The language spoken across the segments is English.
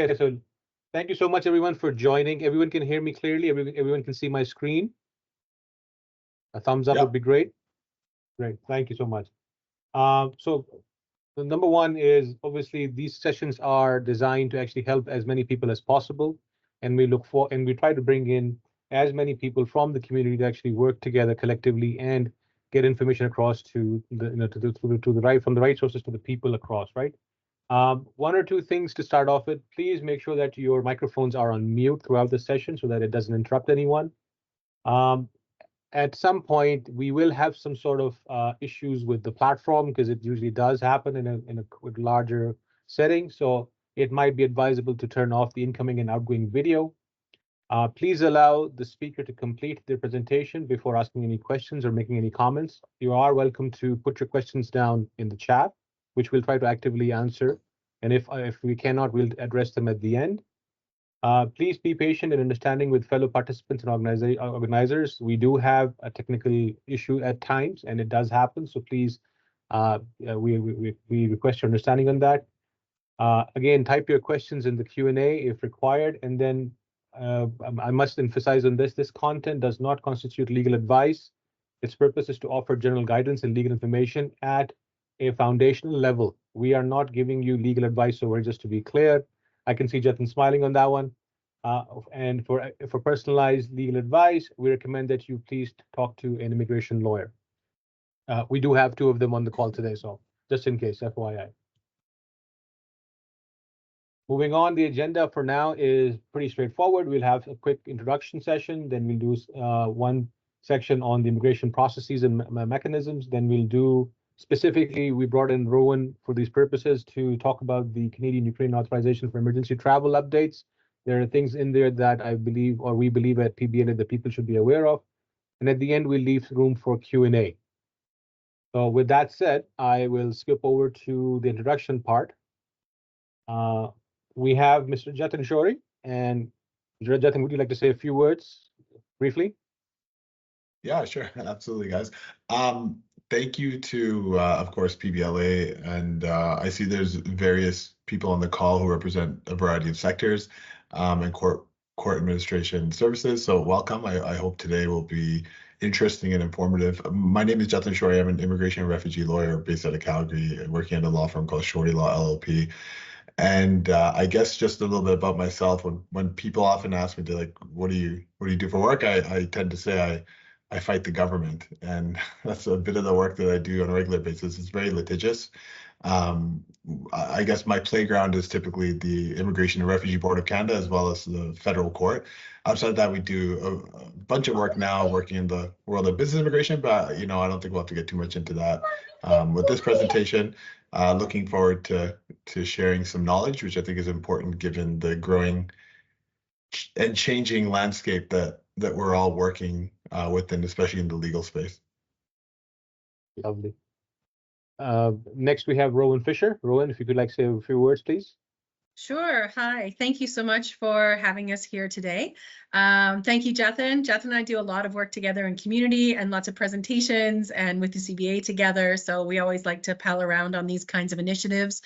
Okay, so thank you so much, everyone, for joining. Everyone can hear me clearly. Everyone can see my screen. A thumbs up would be great. Great. Thank you so much. So the number one is obviously these sessions are designed to actually help as many people as possible, and we try to bring in as many people from the community to actually work together collectively and get information across to the right from the right sources to the people across, right? One or two things to start off with. Please make sure that your microphones are on mute throughout the session so that it doesn't interrupt anyone. At some point, we will have some sort of issues with the platform because it usually does happen in a larger setting. So it might be advisable to turn off the incoming and outgoing video. Please allow the speaker to complete their presentation before asking any questions or making any comments. You are welcome to put your questions down in the chat, which we'll try to actively answer. And if we cannot, we'll address them at the end. Please be patient and understanding with fellow participants and organizers. We do have a technical issue at times, and it does happen. So please, we request your understanding on that. Again, type your questions in the Q&A if required, and then I must emphasize on this: this content does not constitute legal advice. Its purpose is to offer general guidance and legal information at a foundational level. We are not giving you legal advice over, just to be clear. I can see Jatin smiling on that one. And for personalized legal advice, we recommend that you please talk to an immigration lawyer. We do have two of them on the call today, so just in case, FYI. Moving on, the agenda for now is pretty straightforward. We'll have a quick introduction session, then we'll do one section on the immigration processes and mechanisms. Then we'll do specifically, we brought in Rowan for these purposes to talk about the Canadian-Ukraine authorization for emergency travel updates. There are things in there that I believe, or we believe at PBLA, that people should be aware of. And at the end, we'll leave room for Q&A. So with that said, I will skip over to the introduction part. We have Mr. Jatin Shori, and Jatin, would you like to say a few words briefly? Yeah, sure. Absolutely, guys. Thank you to, of course, PBLA, and I see there's various people on the call who represent a variety of sectors and court administration services. So welcome. I hope today will be interesting and informative. My name is Jatin Shori. I'm an immigration and refugee lawyer based out of Calgary, working at a law firm called Shori Law LLP. And I guess just a little bit about myself. When people often ask me, they're like, "What do you do for work?" I tend to say I fight the government, and that's a bit of the work that I do on a regular basis. It's very litigious. I guess my playground is typically the Immigration and Refugee Board of Canada, as well as the federal court. Outside of that, we do a bunch of work now working in the world of business immigration, but I don't think we'll have to get too much into that with this presentation. Looking forward to sharing some knowledge, which I think is important given the growing and changing landscape that we're all working within, especially in the legal space. Lovely. Next, we have Rowan Fisher. Rowan, if you could say a few words, please. Sure. Hi. Thank you so much for having us here today. Thank you, Jatin. Jatin and I do a lot of work together in community and lots of presentations and with the CBA together. So we always like to pal around on these kinds of initiatives.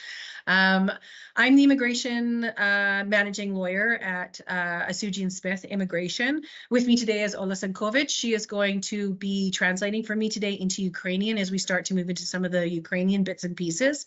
I'm the immigration managing lawyer at Asuji & Smith Immigration. With me today is Ola Senkovic. She is going to be translating for me today into Ukrainian as we start to move into some of the Ukrainian bits and pieces.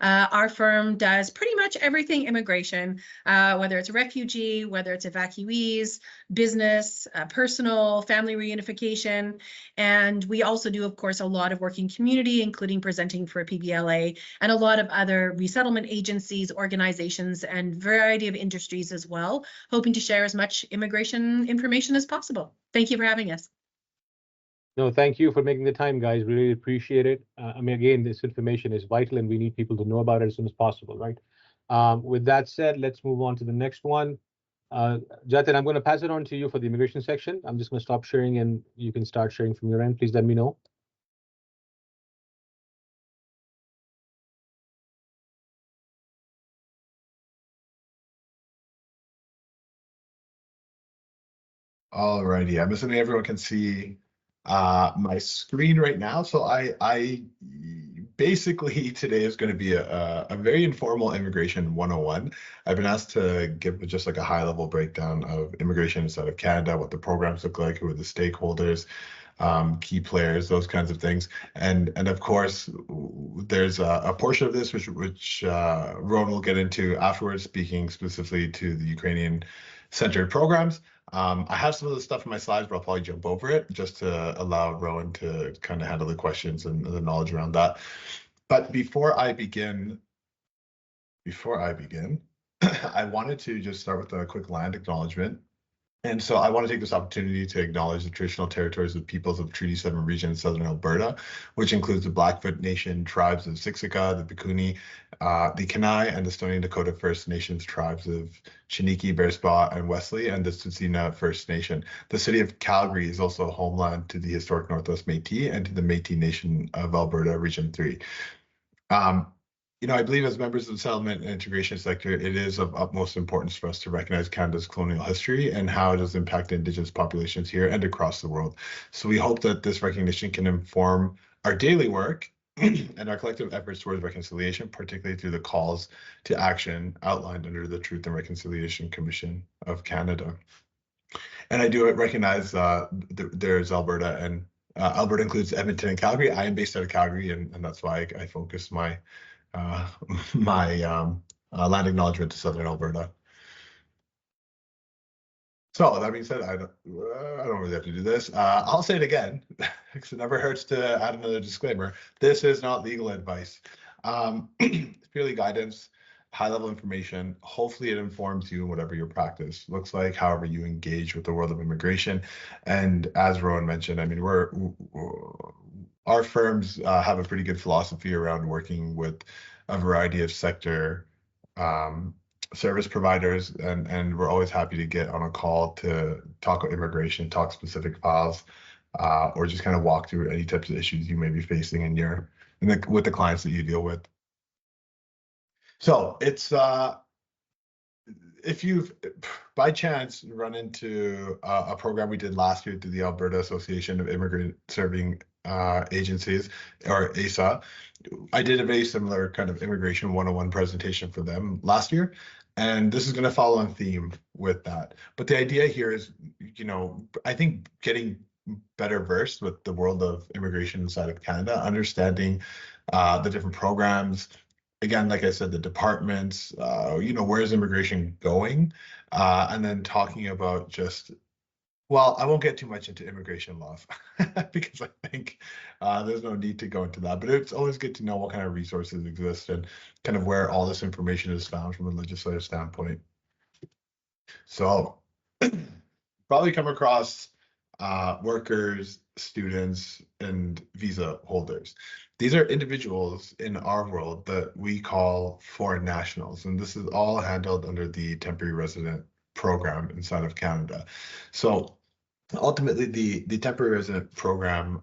Our firm does pretty much everything immigration, whether it's refugee, whether it's evacuees, business, personal, family reunification. And we also do, of course, a lot of work in community, including presenting for PBLA and a lot of other resettlement agencies, organizations, and variety of industries as well, hoping to share as much immigration information as possible. Thank you for having us. No, thank you for making the time, guys. Really appreciate it. I mean, again, this information is vital, and we need people to know about it as soon as possible, right? With that said, let's move on to the next one. Jatin, I'm going to pass it on to you for the immigration section. I'm just going to stop sharing, and you can start sharing from your end. Please let me know. All righty. I'm assuming everyone can see my screen right now. So I basically today is going to be a very informal immigration 101. I've been asked to give just like a high level breakdown of immigration inside of Canada, what the programs look like, who are the stakeholders, key players, those kinds of things. And of course, there's a portion of this which Rowan will get into afterwards, speaking specifically to the Ukrainian-centered programs. I have some of the stuff in my slides, but I'll probably jump over it just to allow Rowan to kind of handle the questions and the knowledge around that. But before I begin, I wanted to just start with a quick land acknowledgement. And so I want to take this opportunity to acknowledge the traditional territories of peoples of Treaty 7 region in southern Alberta, which includes the Blackfoot Nation tribes of Siksika, the Piikani, the Kainai, and the Stoney Dakota First Nations tribes of Chiniki, Bearspaw, and Wesley, and the Tsuut'ina First Nation. The city of Calgary is also homeland to the historic Northwest Métis and to the Métis Nation of Alberta, Region 3. I believe as members of the settlement and integration sector, it is of utmost importance for us to recognize Canada's colonial history and how it has impacted Indigenous populations here and across the world. So we hope that this recognition can inform our daily work and our collective efforts towards reconciliation, particularly through the calls to action outlined under the Truth and Reconciliation Commission of Canada. And I do recognize there's Alberta, and Alberta includes Edmonton and Calgary. I am based out of Calgary, and that's why I focus my land acknowledgement to Southern Alberta. So that being said, I don't really have to do this. I'll say it again, because it never hurts to add another disclaimer. This is not legal advice. It's purely guidance, high-level information. Hopefully it informs you in whatever your practice looks like, however you engage with the world of immigration. And as Rowan mentioned, I mean, our firms have a pretty good philosophy around working with a variety of sector service providers, and we're always happy to get on a call to talk about immigration, talk specific files, or just kind of walk through any types of issues you may be facing with the clients that you deal with. So it's if you've by chance run into a program we did last year through the Alberta Association of Immigrant Serving Agencies, or ASA, I did a very similar kind of immigration 101 presentation for them last year, and this is going to follow on theme with that. But the idea here is, I think getting better versed with the world of immigration inside of Canada, understanding the different programs. Again, like I said, the departments, where is immigration going? And then talking about just, well, I won't get too much into immigration law because I think there's no need to go into that. But it's always good to know what kind of resources exist and kind of where all this information is found from a legislative standpoint. So probably come across workers, students, and visa holders. These are individuals in our world that we call foreign nationals, and this is all handled under the temporary resident program inside of Canada. So ultimately, the temporary resident program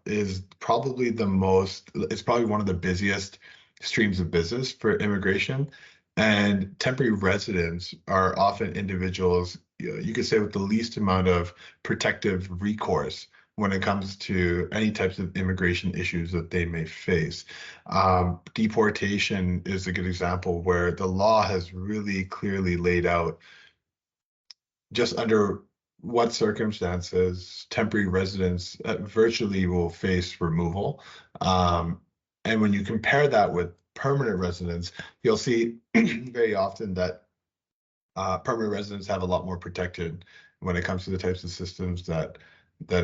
is probably it's probably one of the busiest streams of business for immigration. And temporary residents are often individuals, you could say, with the least amount of protective recourse when it comes to any types of immigration issues that they may face. Deportation is a good example where the law has really clearly laid out just under what circumstances temporary residents virtually will face removal. And when you compare that with permanent residents, you'll see very often that permanent residents have a lot more protected when it comes to the types of systems that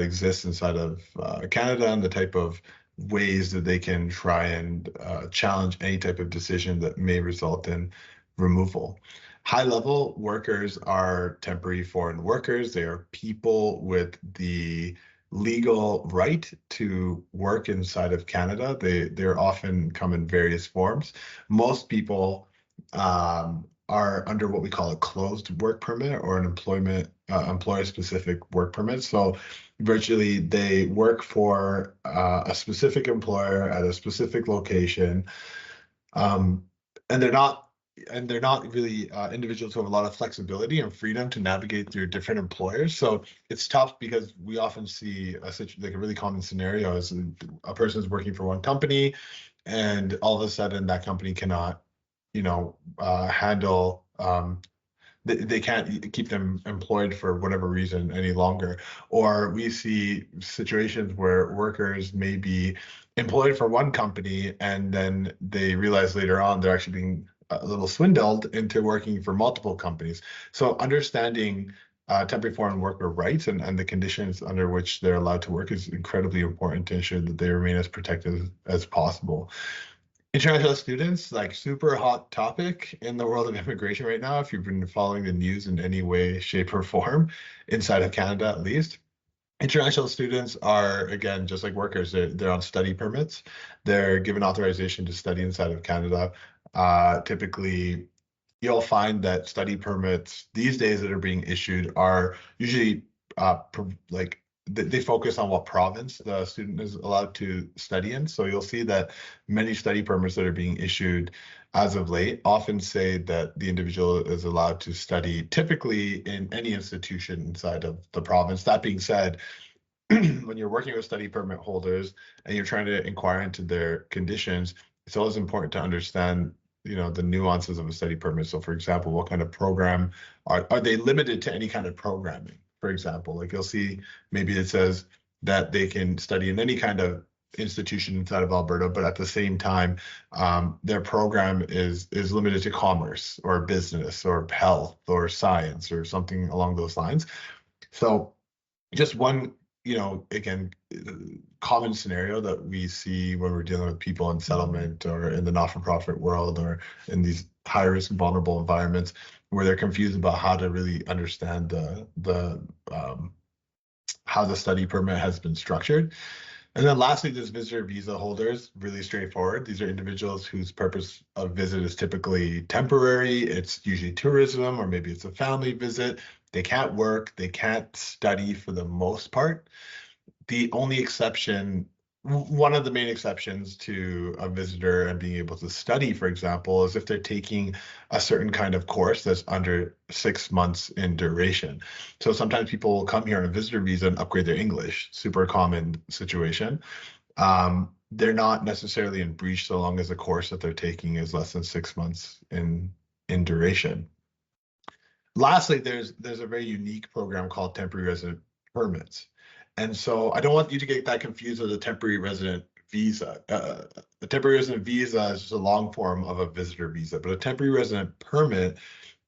exist inside of Canada and the type of ways that they can try and challenge any type of decision that may result in removal. High-level workers are temporary foreign workers. They are people with the legal right to work inside of Canada. They're often come in various forms. Most people are under what we call a closed work permit or an employer-specific work permit. So virtually they work for a specific employer at a specific location, and they're not and they're not really individuals who have a lot of flexibility and freedom to navigate through different employers. So it's tough because we often see like a really common scenario is a person is working for one company, and all of a sudden that company cannot, handle. They can't keep them employed for whatever reason any longer. Or we see situations where workers may be employed for one company and then they realize later on they're actually being a little swindled into working for multiple companies. So understanding temporary foreign worker rights and the conditions under which they're allowed to work is incredibly important to ensure that they remain as protected as possible. International students, like super hot topic in the world of immigration right now, if you've been following the news in any way, shape, or form, inside of Canada at least. International students are, again, just like workers, they're on study permits. They're given authorization to study inside of Canada. Typically, you'll find that study permits these days that are being issued are usually like they focus on what province the student is allowed to study in. So you'll see that many study permits that are being issued as of late often say that the individual is allowed to study typically in any institution inside of the province. That being said, when you're working with study permit holders and you're trying to inquire into their conditions, it's always important to understand the nuances of a study permit. So for example, what kind of program are they limited to any kind of programming? For example, like you'll see maybe it says that they can study in any kind of institution inside of Alberta, but at the same time, their program is limited to commerce or business or health or science or something along those lines. So just one, again, common scenario that we see when we're dealing with people in settlement or in the not-for-profit world or in these high-risk, vulnerable environments where they're confused about how to really understand how the study permit has been structured. And then lastly, there's visitor visa holders, really straightforward. These are individuals whose purpose of visit is typically temporary. It's usually tourism, or maybe it's a family visit. They can't work, they can't study for the most part. The only exception, one of the main exceptions to a visitor and being able to study, for example, is if they're taking a certain kind of course that's under 6 months in duration. So sometimes people will come here on a visitor visa and upgrade their English, super common situation. They're not necessarily in breach so long as the course that they're taking is less than 6 months in duration. Lastly, there's a very unique program called temporary resident permits. And so I don't want you to get that confused with a temporary resident visa. A temporary resident visa is just a long form of a visitor visa, but a temporary resident permit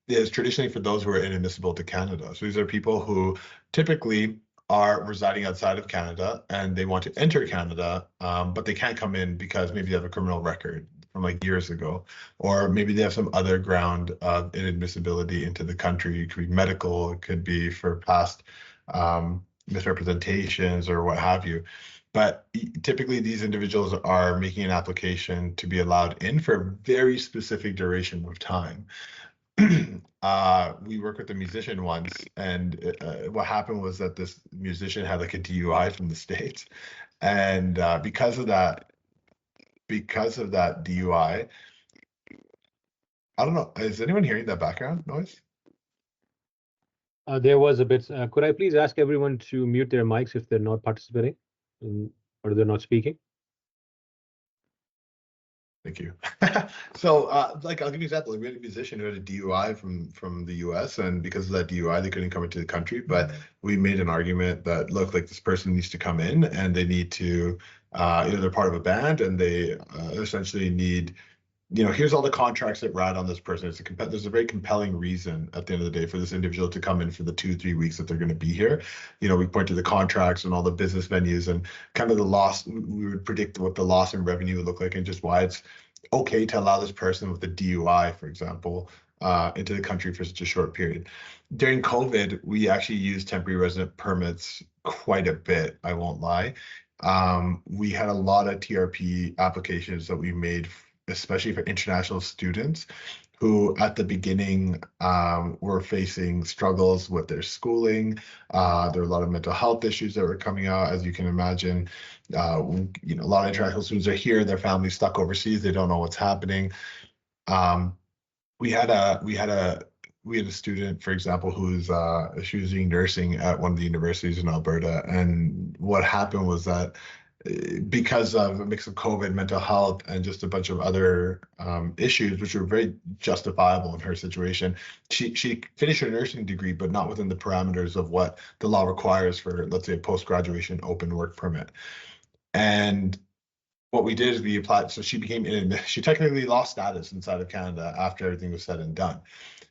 is traditionally for those who are inadmissible to Canada. So these are people who typically are residing outside of Canada and they want to enter Canada, but they can't come in because maybe they have a criminal record from like years ago, or maybe they have some other ground of inadmissibility into the country. It could be medical, it could be for past misrepresentations or what have you. But typically these individuals are making an application to be allowed in for a very specific duration of time. We worked with a musician once, and what happened was that this musician had like a DUI from the States, and because of that DUI, I don't know, is anyone hearing that background noise? There was a bit. Could I please ask everyone to mute their mics if they're not participating or they're not speaking? Thank you. So, like, I'll give you an example. We had a musician who had a DUI from the US, and because of that DUI, they couldn't come into the country. But we made an argument that, look, like this person needs to come in, and they need to, they're part of a band, and they essentially need, here's all the contracts that ride on this person. There's a very compelling reason at the end of the day for this individual to come in for the 2-3 weeks that they're going to be here. We point to the contracts and all the business venues and kind of the loss. We would predict what the loss in revenue would look like and just why it's okay to allow this person with a DUI, for example, into the country for such a short period. During COVID, we actually used temporary resident permits quite a bit, I won't lie. We had a lot of TRP applications that we made, especially for international students who at the beginning were facing struggles with their schooling. There were a lot of mental health issues that were coming out, as you can imagine. A lot of international students are here, their family's stuck overseas, they don't know what's happening. we had a student, for example, who's she was doing nursing at one of the universities in Alberta, and what happened was that because of a mix of COVID, mental health, and just a bunch of other issues, which were very justifiable in her situation, she finished her nursing degree, but not within the parameters of what the law requires for, let's say, a post-graduation open work permit. And what we did is we applied, so she technically lost status inside of Canada after everything was said and done.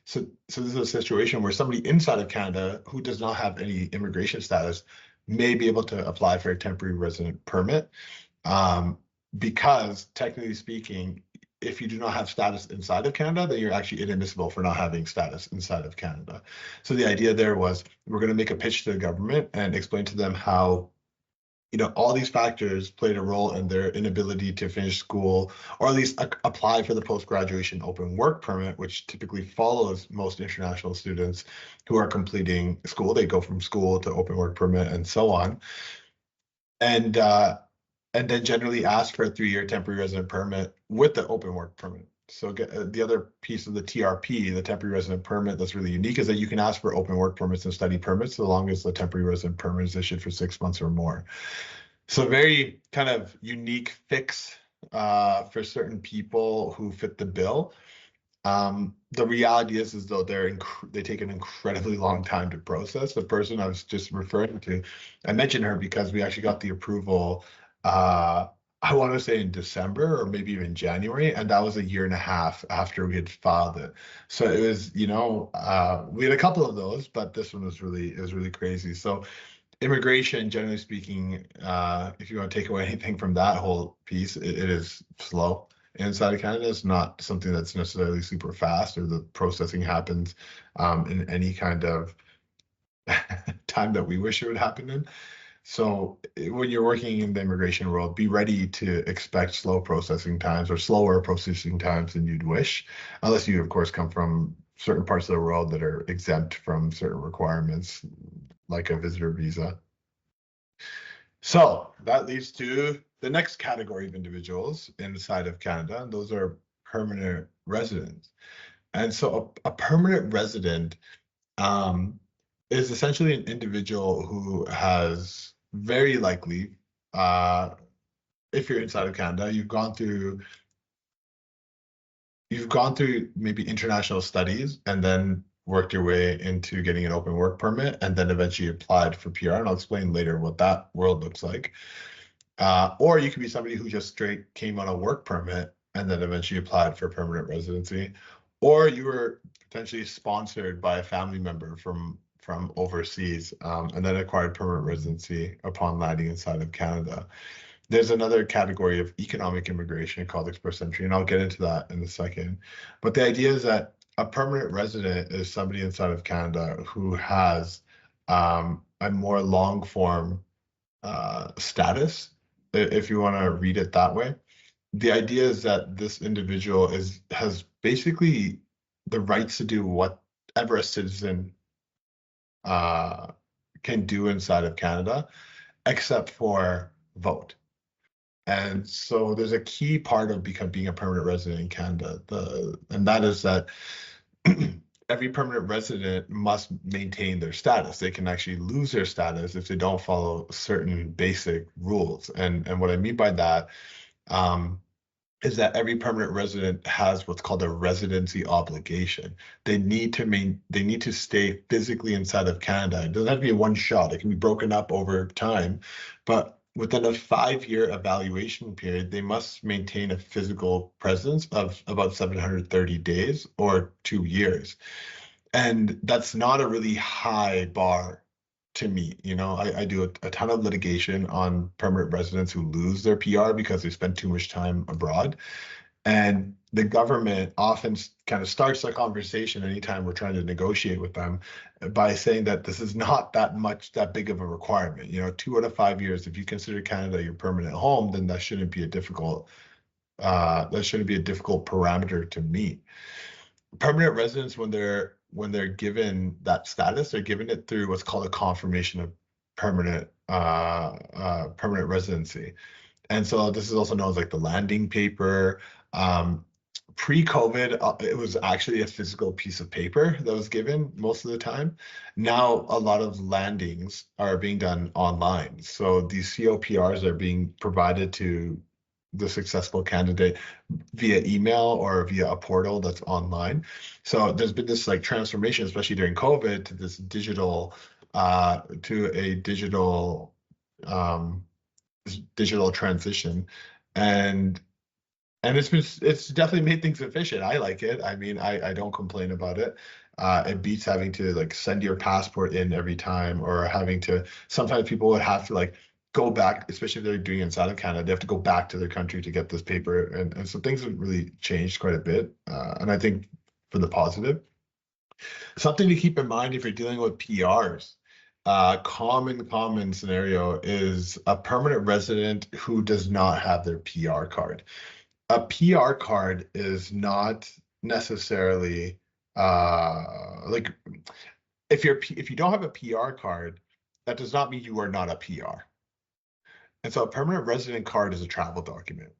So this is a situation where somebody inside of Canada who does not have any immigration status may be able to apply for a temporary resident permit, because technically speaking, if you do not have status inside of Canada, then you're actually inadmissible for not having status inside of Canada. So the idea there was, we're going to make a pitch to the government and explain to them how, all these factors played a role in their inability to finish school, or at least apply for the post-graduation open work permit, which typically follows most international students who are completing school. They go from school to open work permit and so on. And then generally ask for a 3-year temporary resident permit with the open work permit. So the other piece of the TRP, the temporary resident permit, that's really unique is that you can ask for open work permits and study permits so long as the temporary resident permit is issued for 6 months or more. So very kind of unique fix for certain people who fit the bill. The reality is though they take an incredibly long time to process. The person I was just referring to, I mentioned her because we actually got the approval, I want to say in December or maybe even January, and that was 1.5 years after we had filed it. So it was, we had a couple of those, but this one was really crazy. So immigration, generally speaking, if you want to take away anything from that whole piece, it is slow. Inside of Canada, it's not something that's necessarily super fast, or the processing happens in any kind of time that we wish it would happen in. So when you're working in the immigration world, be ready to expect slow processing times or slower processing times than you'd wish, unless you, of course, come from certain parts of the world that are exempt from certain requirements, like a visitor visa. So that leads to the next category of individuals inside of Canada, and those are permanent residents. And so a permanent resident is essentially an individual who has very likely, if you're inside of Canada, you've gone through maybe international studies and then worked your way into getting an open work permit, and then eventually applied for PR. And I'll explain later what that world looks like. Or you could be somebody who just straight came on a work permit and then eventually applied for permanent residency. Or you were potentially sponsored by a family member from overseas, and then acquired permanent residency upon landing inside of Canada. There's another category of economic immigration called express entry, and I'll get into that in a second. But the idea is that a permanent resident is somebody inside of Canada who has a more long form status, if you want to read it that way. The idea is that this individual has basically the rights to do whatever a citizen can do inside of Canada, except for vote. And so there's a key part of being a permanent resident in Canada, and that is that every permanent resident must maintain their status. They can actually lose their status if they don't follow certain basic rules. And what I mean by that is that every permanent resident has what's called a residency obligation. They need to stay physically inside of Canada. It doesn't have to be a one shot. It can be broken up over time, but within a 5-year evaluation period, they must maintain a physical presence of about 730 days or 2 years. And that's not a really high bar to meet. I do a ton of litigation on permanent residents who lose their PR because they spend too much time abroad. And the government often kind of starts the conversation anytime we're trying to negotiate with them by saying that this is not that big of a requirement. 2 out of 5 years, if you consider Canada your permanent home, then that shouldn't be a difficult parameter to meet. Permanent residents, when they're given that status, they're given it through what's called a confirmation of permanent residency. And so this is also known as like the landing paper. Pre-COVID, it was actually a physical piece of paper that was given most of the time. Now, a lot of landings are being done online. So these COPRs are being provided to the successful candidate via email or via a portal that's online. So there's been this like transformation, especially during COVID, to this digital, digital transition. And it's definitely made things efficient. I like it. I mean, I don't complain about it. It beats having to like send your passport in every time, or having to, sometimes people would have to like go back, especially if they're doing it inside of Canada, they have to go back to their country to get this paper. And so things have really changed quite a bit. And I think for the positive. Something to keep in mind if you're dealing with PRs. Common scenario is a permanent resident who does not have their PR card. A PR card is not necessarily like if you don't have a PR card, that does not mean you are not a PR. And so a permanent resident card is a travel document.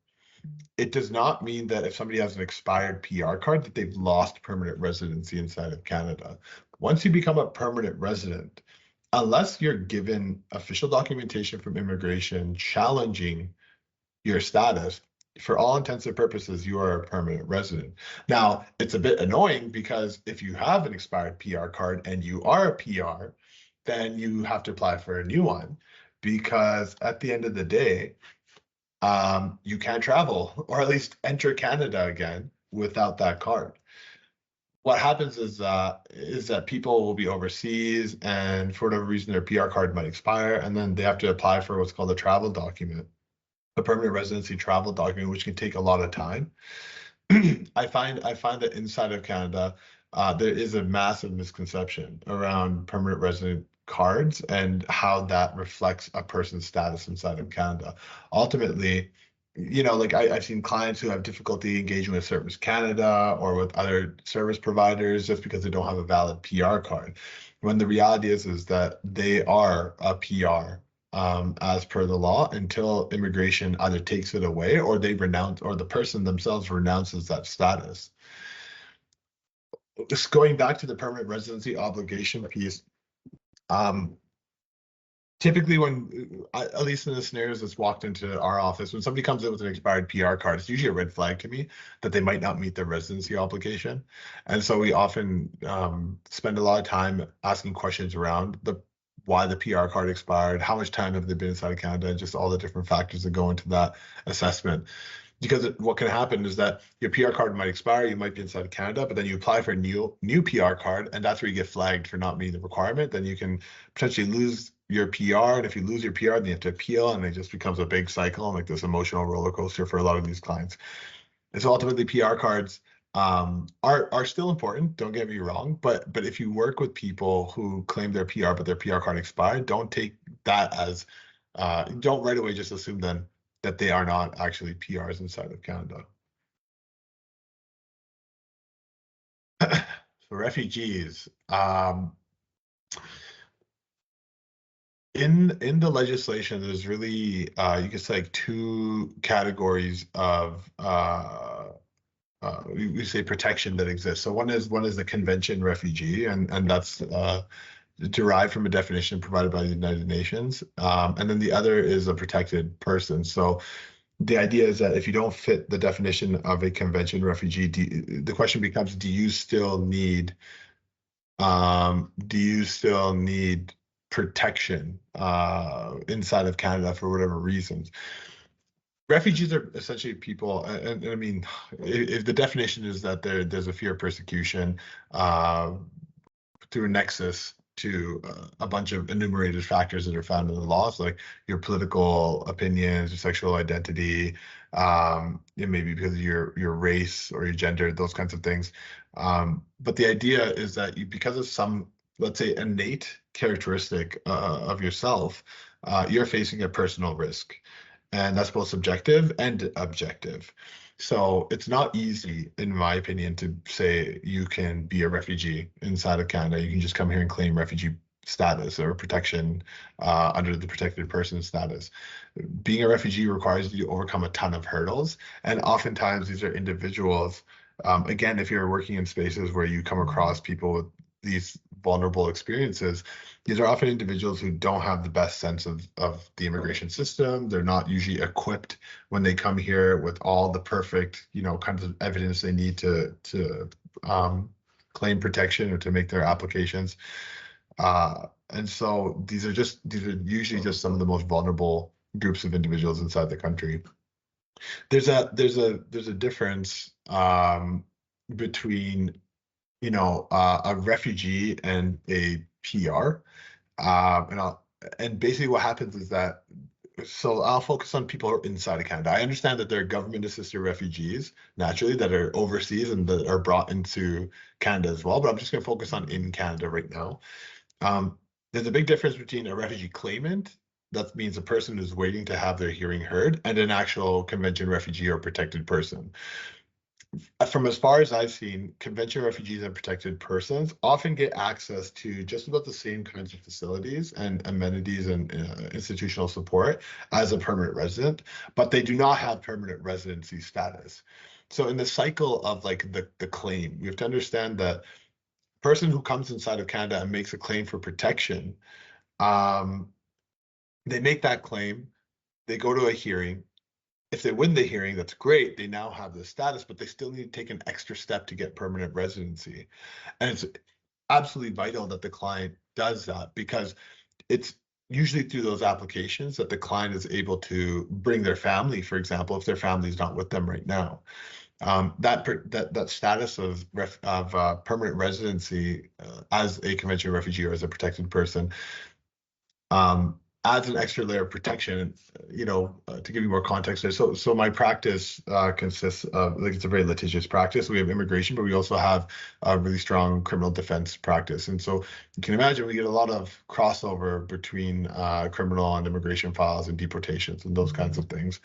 It does not mean that if somebody has an expired PR card that they've lost permanent residency inside of Canada. Once you become a permanent resident, unless you're given official documentation from immigration challenging your status, for all intents and purposes, you are a permanent resident. Now, it's a bit annoying because if you have an expired PR card and you are a PR, then you have to apply for a new one, because at the end of the day, you can't travel, or at least enter Canada again without that card. What happens is that people will be overseas, and for whatever reason, their PR card might expire, and then they have to apply for what's called a travel document, a permanent residency travel document, which can take a lot of time. I find that inside of Canada, there is a massive misconception around permanent resident cards and how that reflects a person's status inside of Canada. Ultimately, like I've seen clients who have difficulty engaging with Service Canada or with other service providers just because they don't have a valid PR card, when the reality is that they are a PR as per the law until immigration either takes it away or they renounce, or the person themselves renounces that status. Just going back to the permanent residency obligation piece, typically when, at least in the scenarios that's walked into our office, when somebody comes in with an expired PR card, it's usually a red flag to me that they might not meet their residency obligation. And so we often spend a lot of time asking questions around why the PR card expired, how much time have they been inside of Canada, just all the different factors that go into that assessment. Because what can happen is that your PR card might expire, you might be inside of Canada, but then you apply for a new PR card, and that's where you get flagged for not meeting the requirement. Then you can potentially lose your PR, and if you lose your PR, then you have to appeal, and it just becomes a big cycle and like this emotional roller coaster for a lot of these clients. And so ultimately, PR cards are still important, don't get me wrong, but if you work with people who claim their PR but their PR card expired, don't take that as don't right away just assume then that they are not actually PRs inside of Canada. For refugees, in the legislation, there's really you could say like two categories of we say protection that exists. So one is the convention refugee, and that's derived from a definition provided by the United Nations. And then the other is a protected person. So the idea is that if you don't fit the definition of a convention refugee, the question becomes, do you still need protection inside of Canada for whatever reasons? Refugees are essentially people, and I mean, if the definition is that there's a fear of persecution through a nexus to a bunch of enumerated factors that are found in the laws, like your political opinions, your sexual identity, it may be because of your race or your gender, those kinds of things. But the idea is that because of some, let's say, innate characteristic of yourself, you're facing a personal risk. And that's both subjective and objective. So it's not easy, in my opinion, to say you can be a refugee inside of Canada. You can just come here and claim refugee status or protection under the protected person status. Being a refugee requires you to overcome a ton of hurdles. And oftentimes these are individuals Again, if you're working in spaces where you come across people with these vulnerable experiences, these are often individuals who don't have the best sense of the immigration system. They're not usually equipped when they come here with all the perfect, kinds of evidence they need to claim protection or to make their applications. And so these are usually just some of the most vulnerable groups of individuals inside the country. There's a difference between a refugee and a PR. And basically what happens is that, so I'll focus on people who are inside of Canada. I understand that there are government-assisted refugees, naturally, that are overseas and that are brought into Canada as well, but I'm just going to focus on in Canada right now. There's a big difference between a refugee claimant, that means a person who's waiting to have their hearing heard, and an actual convention refugee or protected person. From as far as I've seen, convention refugees and protected persons often get access to just about the same kinds of facilities and amenities and institutional support as a permanent resident, but they do not have permanent residency status. So in the cycle of like the claim, you have to understand that a person who comes inside of Canada and makes a claim for protection, they make that claim, they go to a hearing. If they win the hearing, that's great. They now have the status, but they still need to take an extra step to get permanent residency. And it's absolutely vital that the client does that, because it's usually through those applications that the client is able to bring their family, for example, if their family is not with them right now. That status of permanent residency as a convention refugee or as a protected person adds an extra layer of protection, to give you more context there. So my practice consists of, it's a very litigious practice. We have immigration, but we also have a really strong criminal defense practice. And so you can imagine we get a lot of crossover between criminal and immigration files and deportations and those kinds of things.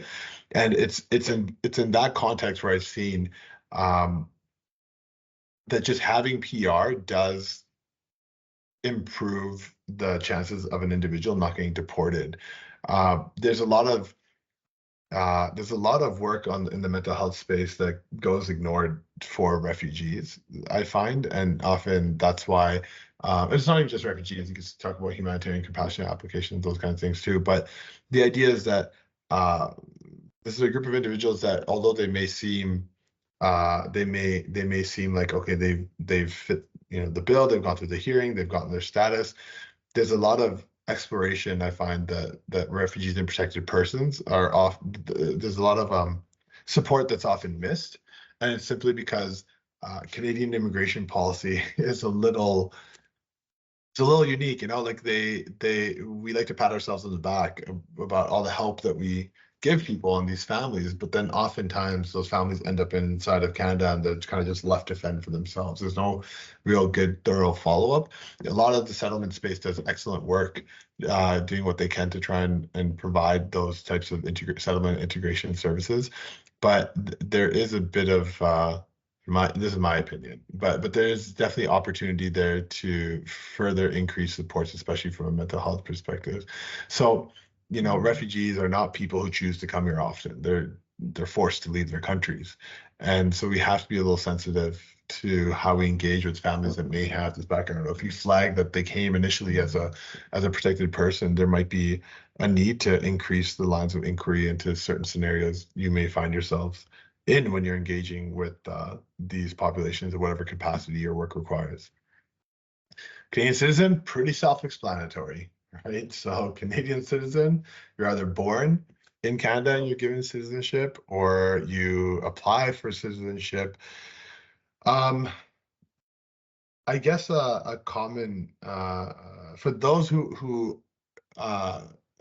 And it's in that context where I've seen that just having PR does improve the chances of an individual not getting deported. There's a lot of work in the mental health space that goes ignored for refugees, I find, and often that's why it's not even just refugees. You can talk about humanitarian compassionate applications, those kinds of things too. But the idea is that this is a group of individuals that, although they may seem seem like, okay, they've fit the bill, they've gone through the hearing, they've gotten their status. There's a lot of exploration, I find, that refugees and protected persons are off. There's a lot of support that's often missed, and it's simply because Canadian immigration policy is a little unique. Like we like to pat ourselves on the back about all the help that we give people and these families, but then oftentimes those families end up inside of Canada and they're kind of just left to fend for themselves. There's no real good, thorough follow-up. A lot of the settlement space does excellent work doing what they can to try and provide those types of settlement integration services. But there is a bit of, this is my opinion, but there is definitely opportunity there to further increase supports, especially from a mental health perspective. So, refugees are not people who choose to come here often. They're forced to leave their countries. And so we have to be a little sensitive to how we engage with families that may have this background. If you flag that they came initially as a protected person, there might be a need to increase the lines of inquiry into certain scenarios you may find yourselves in when you're engaging with these populations at whatever capacity your work requires. Canadian citizen, pretty self-explanatory. Right, so Canadian citizen, you're either born in Canada and you're given citizenship, or you apply for citizenship. I guess a common for those who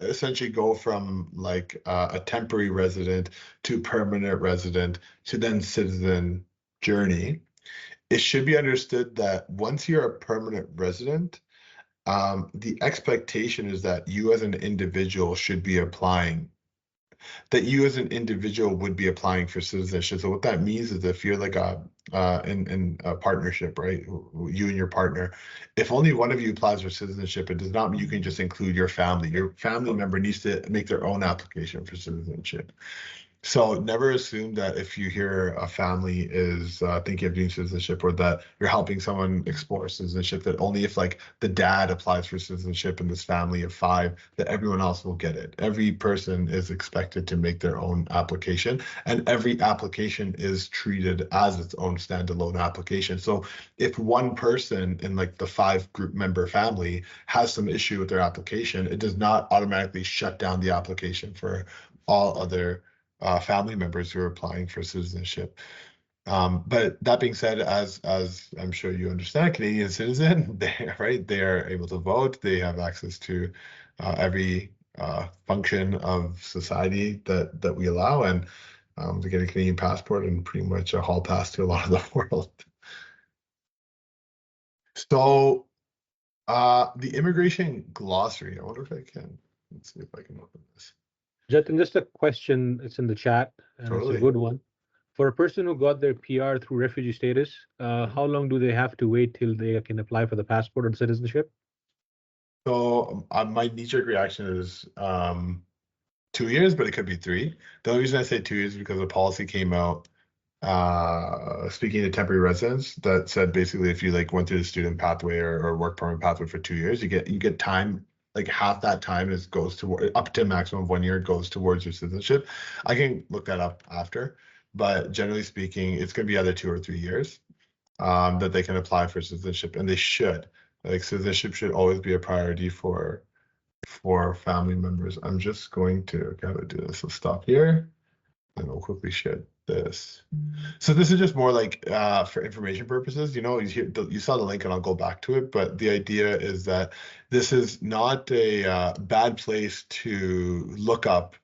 essentially go from like a temporary resident to permanent resident to then citizen journey, it should be understood that once you're a permanent resident, the expectation is that you as an individual should be applying, that you as an individual would be applying for citizenship. So what that means is if you're like in a partnership, right, you and your partner, if only one of you applies for citizenship, it does not mean you can just include your family. Your family member needs to make their own application for citizenship. So never assume that if you hear a family is thinking of doing citizenship, or that you're helping someone explore citizenship, that only if like the dad applies for citizenship in this family of 5, that everyone else will get it. Every person is expected to make their own application, and every application is treated as its own standalone application. So if one person in like the 5 group member family has some issue with their application, it does not automatically shut down the application for all other family members who are applying for citizenship. But that being said, as I'm sure you understand, Canadian citizen, they are able to vote. They have access to every function of society that we allow, and to get a Canadian passport and pretty much a hall pass to a lot of the world. So the immigration glossary, I wonder if I can, let's see if I can open this. Jatin, just a question. It's in the chat, and Totally. it's a good one. For a person who got their PR through refugee status, how long do they have to wait till they can apply for the passport or citizenship? So my knee-jerk reaction is 2 years, but it could be 3. The only reason I say 2 years is because a policy came out speaking to temporary residents that said basically if you like went through the student pathway or work permit pathway for 2 years, you get time, like half that time goes toward, up to a maximum of 1 year goes towards your citizenship. I can look that up after, but generally speaking, it's going to be either 2 or 3 years that they can apply for citizenship, and they should. Like citizenship should always be a priority for family members. I'm just going to kind of do this. So stop here, and I'll quickly share this. So this is just more like for information purposes. You know, you saw the link, and I'll go back to it. But the idea is that this is not a bad place to look up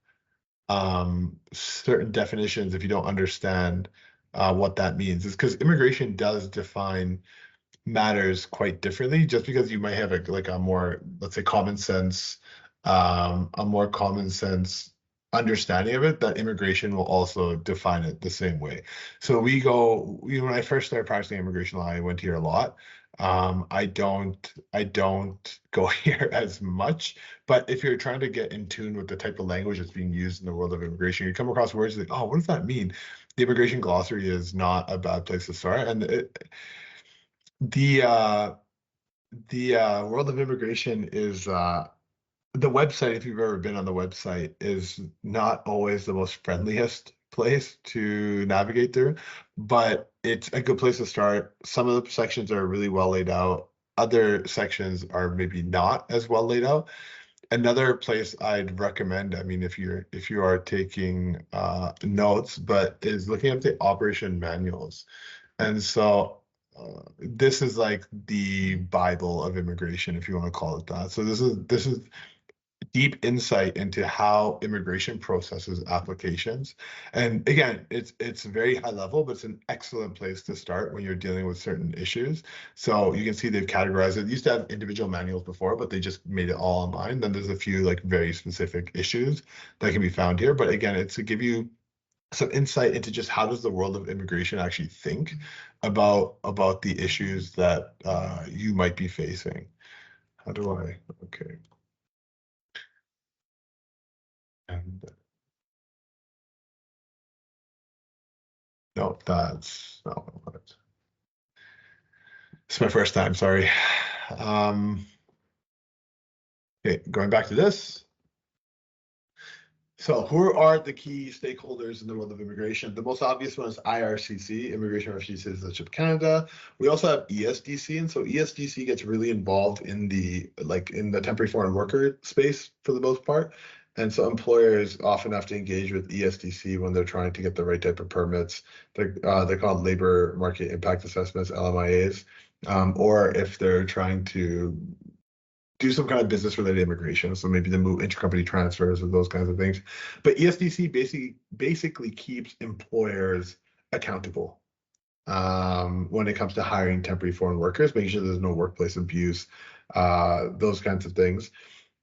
certain definitions if you don't understand what that means. Is because immigration does define matters quite differently. Just because you might have a more, let's say, common sense, a more common sense understanding of it, that immigration will also define it the same way. So we go, you know, when I first started practicing immigration law, I went here a lot. I don't go here as much, but if you're trying to get in tune with the type of language that's being used in the world of immigration, you come across words like, oh, what does that mean? The immigration glossary is not a bad place to start. And the world of immigration is the website, if you've ever been on the website, is not always the most friendliest place to navigate through, but it's a good place to start. Some of the sections are really well laid out. Other sections are maybe not as well laid out. Another place I'd recommend, I mean, if you are taking notes, but is looking at the operation manuals. And so this is like the Bible of immigration, if you want to call it that. So this is deep insight into how immigration processes applications. And again, it's very high level, but it's an excellent place to start when you're dealing with certain issues. So you can see they've categorized it. They used to have individual manuals before, but they just made it all online. Then there's a few like very specific issues that can be found here. But again, it's to give you some insight into just how does the world of immigration actually think about the issues that you might be facing. How do I, okay. And no, that's not what it. It's my first time, sorry. Okay, going back to this. So who are the key stakeholders in the world of immigration? The most obvious one is IRCC, Immigration, Refugee, Citizenship Canada. We also have ESDC, and so ESDC gets really involved in the temporary foreign worker space for the most part. And so employers often have to engage with ESDC when they're trying to get the right type of permits. They're called labor market impact assessments, LMIAs, or if they're trying to do some kind of business-related immigration, so maybe they move intercompany transfers or those kinds of things. But ESDC basically keeps employers accountable when it comes to hiring temporary foreign workers, making sure there's no workplace abuse, those kinds of things.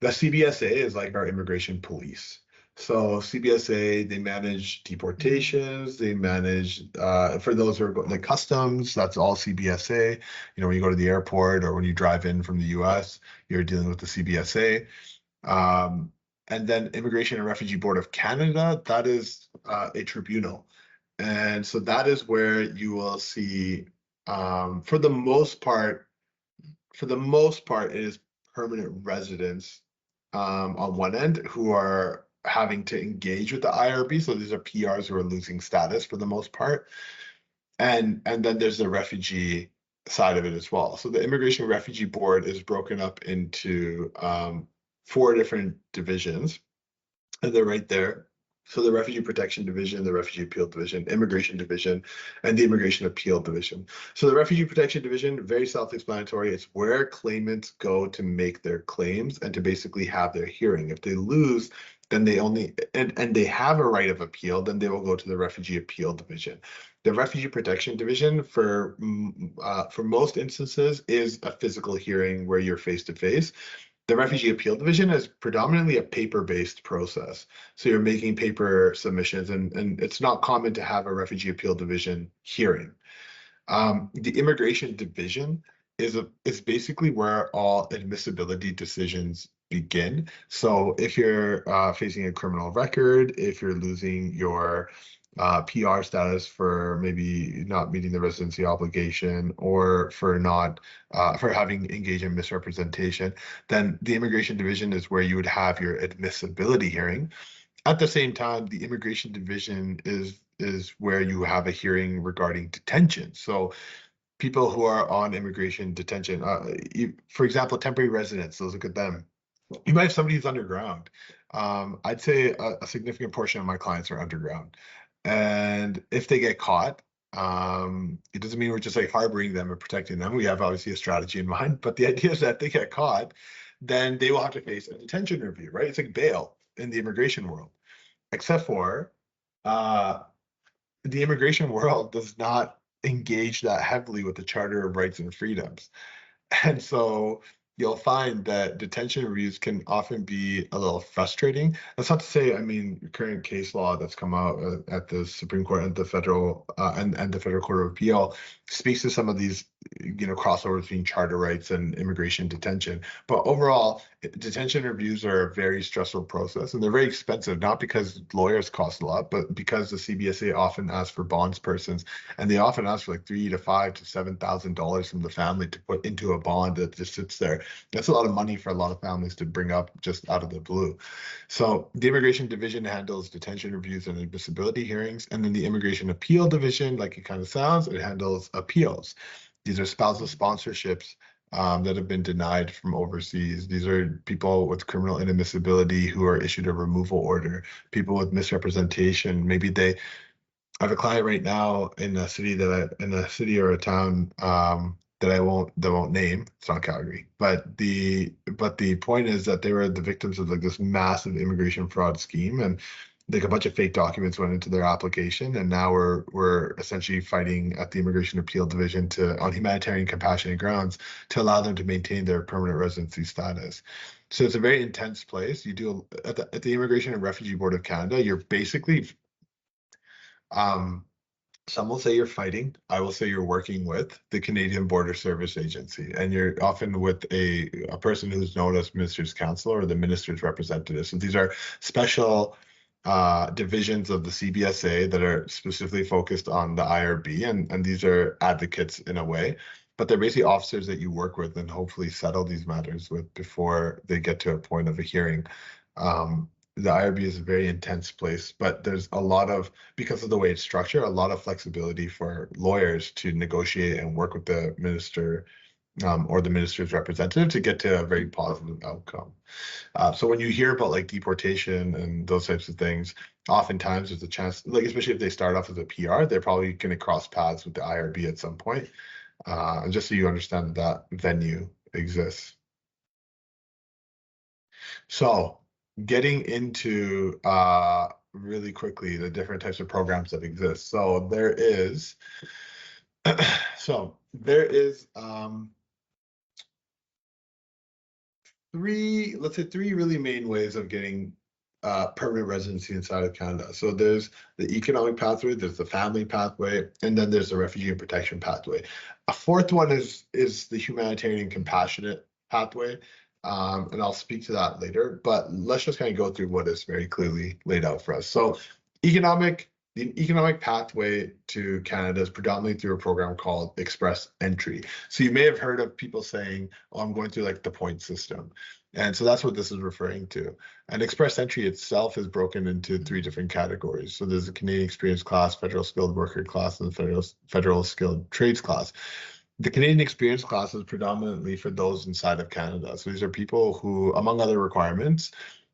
The CBSA is like our immigration police. So CBSA, they manage deportations, they manage, for those who are like customs, that's all CBSA. You know, when you go to the airport or when you drive in from the US, you're dealing with the CBSA. And then Immigration and Refugee Board of Canada, that is a tribunal. And so that is where you will see, for the most part, it is permanent residents on one end who are having to engage with the IRB. So these are PRs who are losing status for the most part. And then there's the refugee side of it as well. So the Immigration and Refugee Board is broken up into 4 different divisions, and they're right there. So the Refugee Protection Division, the Refugee Appeal Division, Immigration Division, and the Immigration Appeal Division. So the Refugee Protection Division, very self-explanatory. It's where claimants go to make their claims and to basically have their hearing. If they lose, then they only, and they have a right of appeal, then they will go to the Refugee Appeal Division. The Refugee Protection Division, for most instances, is a physical hearing where you're face-to-face. The Refugee Appeal Division is predominantly a paper-based process. So you're making paper submissions, and it's not common to have a Refugee Appeal Division hearing. The Immigration Division is basically where all admissibility decisions begin. So if you're facing a criminal record, if you're losing your PR status for maybe not meeting the residency obligation, or for not for having engaged in misrepresentation, then the Immigration Division is where you would have your admissibility hearing. At the same time, the Immigration Division is where you have a hearing regarding detention. So people who are on immigration detention, for example, temporary residents, let's look at them. You might have somebody who's underground. I'd say a significant portion of my clients are underground. And if they get caught, it doesn't mean we're just like harboring them and protecting them. We have obviously a strategy in mind, but the idea is that if they get caught, then they will have to face a detention review, right? It's like bail in the immigration world, except for the immigration world does not engage that heavily with the Charter of Rights and Freedoms. And so you'll find that detention reviews can often be a little frustrating. That's not to say, I mean, current case law that's come out at the Supreme Court and the federal and the Federal Court of Appeal speaks to some of these, crossovers between charter rights and immigration detention. But overall, detention reviews are a very stressful process, and they're very expensive, not because lawyers cost a lot, but because the CBSA often asks for bondspersons, and they often ask for like $3,000 to $5,000 to $7,000 from the family to put into a bond that just sits there. That's a lot of money for a lot of families to bring up just out of the blue. So the Immigration Division handles detention reviews and admissibility hearings, and then the Immigration Appeal Division, like it kind of sounds, it handles appeals. These are spousal sponsorships that have been denied from overseas. These are people with criminal inadmissibility who are issued a removal order, people with misrepresentation. Maybe I have a client right now in a city or a town that I won't name. It's not Calgary, but the point is that they were the victims of like this massive immigration fraud scheme, and like a bunch of fake documents went into their application, and now we're essentially fighting at the Immigration Appeal Division on humanitarian compassionate grounds to allow them to maintain their permanent residency status. So it's a very intense place. You do at the Immigration and Refugee Board of Canada, you're basically some will say you're fighting. I will say you're working with the Canadian Border Service Agency, and you're often with a person who's known as Minister's Counsel or the Minister's Representative. So these are special divisions of the CBSA that are specifically focused on the IRB, and these are advocates in a way, but they're basically officers that you work with and hopefully settle these matters with before they get to a point of a hearing. The IRB is a very intense place, but there's because of the way it's structured, a lot of flexibility for lawyers to negotiate and work with the minister or the minister's representative to get to a very positive outcome. So when you hear about like deportation and those types of things, oftentimes there's a chance, like especially if they start off as a PR, they're probably going to cross paths with the IRB at some point. And just so you understand that venue exists. So getting into really quickly the different types of programs that exist. So there is three really main ways of getting permanent residency inside of Canada. So there's the economic pathway, there's the family pathway, and then there's the refugee and protection pathway. A fourth one is the humanitarian compassionate pathway. and I'll speak to that later, but let's just kind of go through what is very clearly laid out for us. So the economic pathway to Canada is predominantly through a program called Express Entry. So you may have heard of people saying, oh, I'm going through like the point system. And so that's what this is referring to. And Express Entry itself is broken into 3 different categories. So there's a Canadian Experience class, Federal Skilled Worker class, and the Federal Skilled Trades class. The Canadian Experience class is predominantly for those inside of Canada. So these are people who, among other requirements,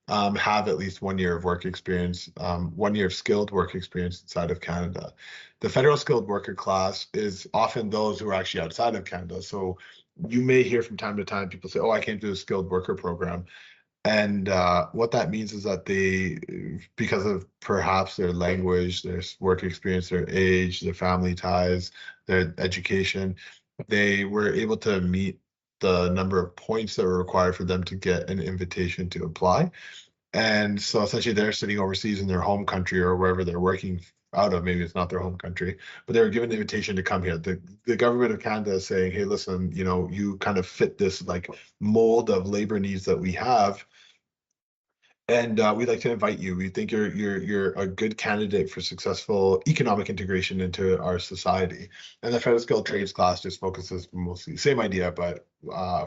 have at least 1 year of work experience, 1 year of skilled work experience inside of Canada. The Federal Skilled Worker class is often those who are actually outside of Canada. So you may hear from time to time people say, oh, I came to a skilled worker program. And what that means is that they, because of perhaps their language, their work experience, their age, their family ties, their education, they were able to meet the number of points that were required for them to get an invitation to apply. And so essentially they're sitting overseas in their home country or wherever they're working out of, maybe it's not their home country, but they were given the invitation to come here. The government of Canada is saying, hey, listen, you know, you kind of fit this like mold of labor needs that we have. And we'd like to invite you. We think you're a good candidate for successful economic integration into our society. And the Federal Skilled Trades class just focuses mostly same idea, but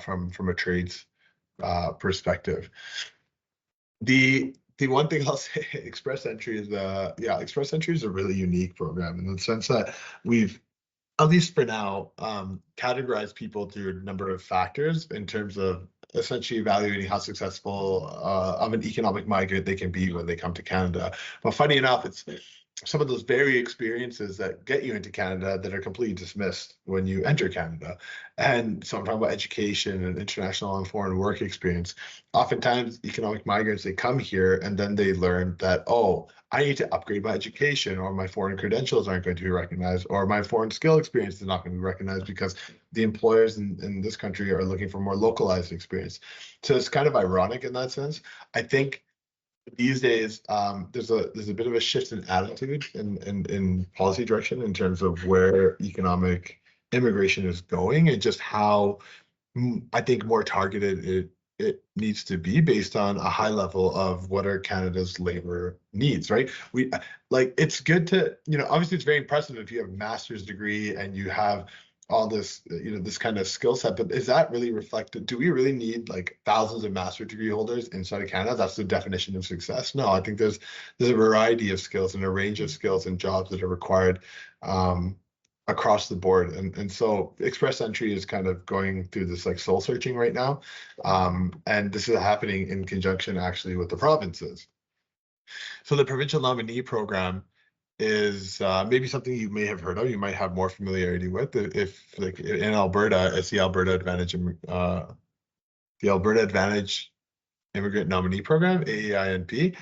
from a trades perspective. The one thing I'll say, Express Entry is Express Entry is a really unique program in the sense that we've, at least for now, categorized people through a number of factors in terms of essentially evaluating how successful of an economic migrant they can be when they come to Canada. But funny enough, it's some of those very experiences that get you into Canada that are completely dismissed when you enter Canada. And so I'm talking about education and international and foreign work experience. Oftentimes, economic migrants, they come here and then they learn that, oh, I need to upgrade my education, or my foreign credentials aren't going to be recognized, or my foreign skill experience is not going to be recognized because the employers in this country are looking for more localized experience. So it's kind of ironic in that sense. I think these days there's a bit of a shift in attitude in policy direction in terms of where economic immigration is going, and just how I think more targeted it needs to be based on a high level of what are Canada's labor needs, right? We like, it's good to, you know, obviously it's very impressive if you have a master's degree and you have all this, you know, this kind of skill set, but is that really reflected? Do we really need like thousands of master's degree holders inside of Canada? That's the definition of success. No, I think there's a variety of skills and a range of skills and jobs that are required across the board. And so Express Entry is kind of going through this like soul searching right now. And this is happening in conjunction actually with the provinces. So the provincial nominee program is maybe something you may have heard of, you might have more familiarity with. If like in Alberta, it's the Alberta Advantage Immigrant Nominee Program, AEINP.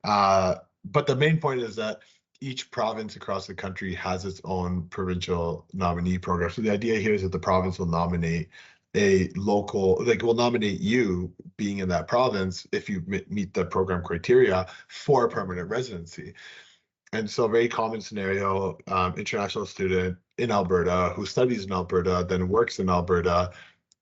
But the main point is that each province across the country has its own provincial nominee program. So the idea here is that the province will nominate a local, like will nominate you being in that province if you meet the program criteria for a permanent residency. And so a very common scenario, international student in Alberta who studies in Alberta, then works in Alberta,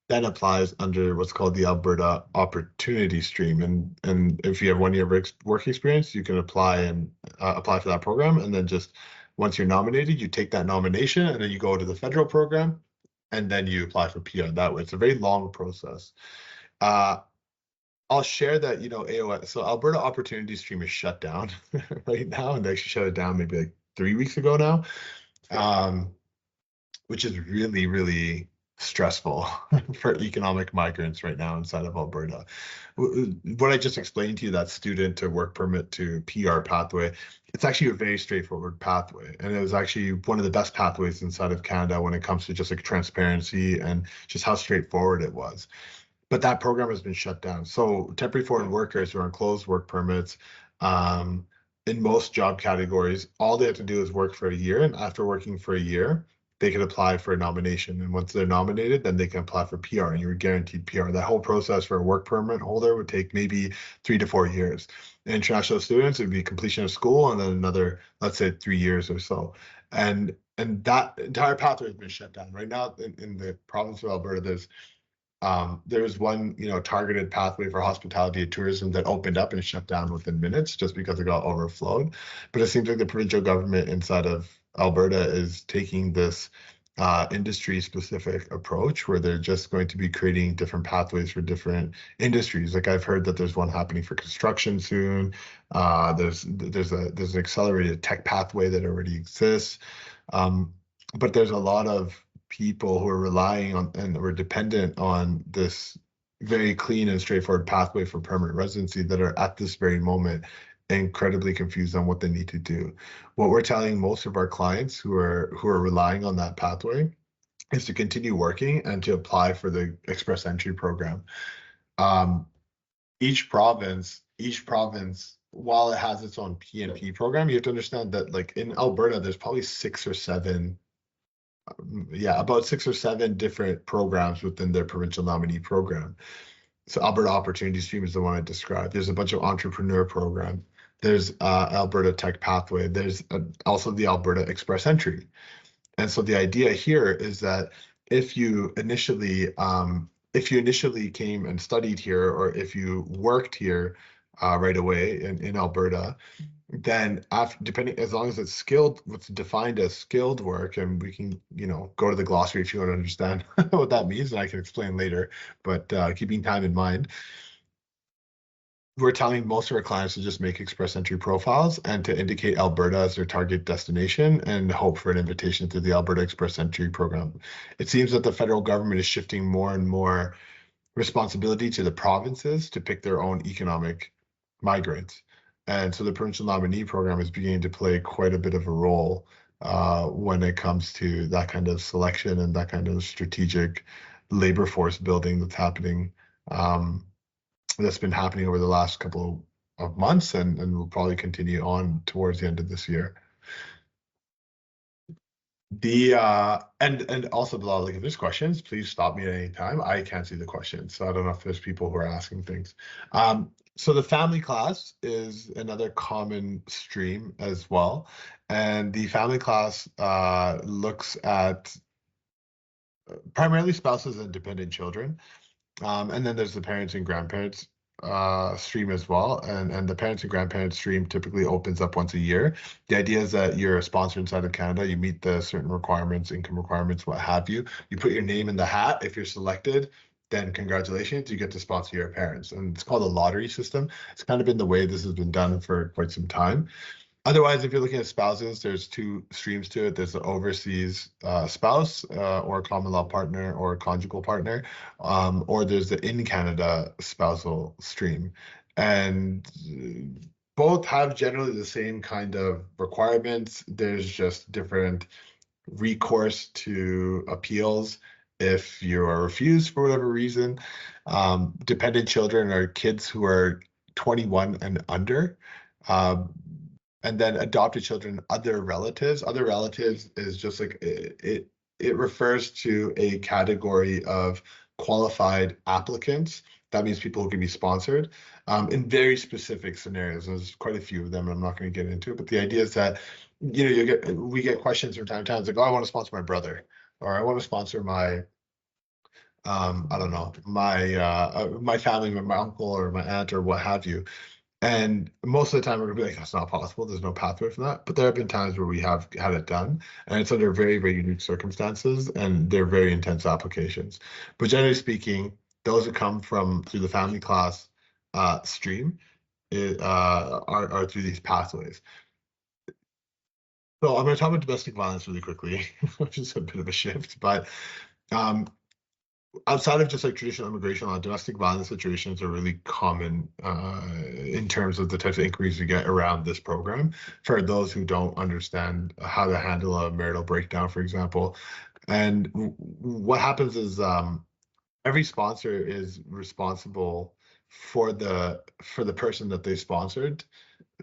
then applies under what's called the Alberta Opportunity Stream. And if you have 1 year of work experience, you can apply for that program. And then just once you're nominated, you take that nomination and then you go to the federal program and then you apply for PR that way. It's a very long process. I'll share that, you know, AOS, so Alberta Opportunity Stream is shut down right now, and they actually shut it down maybe like 3 weeks ago now, which is really, really stressful for economic migrants right now inside of Alberta. What I just explained to you, that student to work permit to PR pathway, it's actually a very straightforward pathway. And it was actually one of the best pathways inside of Canada when it comes to just like transparency and just how straightforward it was. But that program has been shut down. So temporary foreign workers who are on closed work permits, in most job categories, all they have to do is work for a year. And after working for a year, they can apply for a nomination. And once they're nominated, then they can apply for PR, and you're guaranteed PR. That whole process for a work permit holder would take maybe 3 to 4 years. International students, it would be completion of school and then another, let's say 3 years or so. And that entire pathway has been shut down. Right now in the province of Alberta, there's There was one, targeted pathway for hospitality and tourism that opened up and shut down within minutes just because it got overflowed. But it seems like the provincial government inside of Alberta is taking this industry-specific approach where they're just going to be creating different pathways for different industries. Like I've heard that there's one happening for construction soon. There's an accelerated tech pathway that already exists. But there's a lot of people who are relying on and were dependent on this very clean and straightforward pathway for permanent residency that are at this very moment incredibly confused on what they need to do. What we're telling most of our clients who are relying on that pathway is to continue working and to apply for the express entry program. Each province, while it has its own PNP program, you have to understand that like in Alberta, there's probably about 6 or 7 different programs within their provincial nominee program. So Alberta Opportunity Stream is the one I described. There's a bunch of entrepreneur programs. There's Alberta Tech Pathway. There's also the Alberta Express Entry. And so the idea here is that if you initially came and studied here, or if you worked here right away in Alberta, then depending, as long as it's skilled, what's defined as skilled work, and we can, go to the glossary if you want to understand what that means, and I can explain later, but keeping time in mind, we're telling most of our clients to just make express entry profiles and to indicate Alberta as their target destination and hope for an invitation to the Alberta Express Entry program. It seems that the federal government is shifting more and more responsibility to the provinces to pick their own economic migrants. And so the provincial nominee program is beginning to play quite a bit of a role when it comes to that kind of selection and that kind of strategic labor force building that's happening, that's been happening over the last couple of months and will probably continue on towards the end of this year. And also, Bilal, like if there's questions, please stop me at any time. I can't see the questions, so I don't know if there's people who are asking things. So the family class is another common stream as well. And the family class looks at primarily spouses and dependent children. And then there's the parents and grandparents stream as well. And the parents and grandparents stream typically opens up once a year. The idea is that you're a sponsor inside of Canada, you meet the certain requirements, income requirements, what have you. You put your name in the hat. If you're selected, then congratulations, you get to sponsor your parents. And it's called a lottery system. It's kind of been the way this has been done for quite some time. Otherwise, if you're looking at spouses, there's 2 streams to it. There's the overseas spouse or common law partner or conjugal partner, or there's the in Canada spousal stream. And both have generally the same kind of requirements. There's just different recourse to appeals if you are refused for whatever reason. Dependent children are kids who are 21 and under. And then adopted children, other relatives. Other relatives is just like it refers to a category of qualified applicants. That means people who can be sponsored in very specific scenarios. There's quite a few of them, and I'm not going to get into it. But the idea is that we get questions from time to time. It's like, oh, I want to sponsor my brother, or I want to sponsor my I don't know, my family, my uncle or my aunt or what have you. And most of the time we're gonna be like, that's not possible. There's no pathway for that. But there have been times where we have had it done, and it's under very, very unique circumstances, and they're very intense applications. But generally speaking, those that come through the family class stream are through these pathways. So I'm going to talk about domestic violence really quickly, which is a bit of a shift, but outside of just like traditional immigration law, domestic violence situations are really common in terms of the types of inquiries we get around this program for those who don't understand how to handle a marital breakdown, for example. And what happens is every sponsor is responsible for the person that they sponsored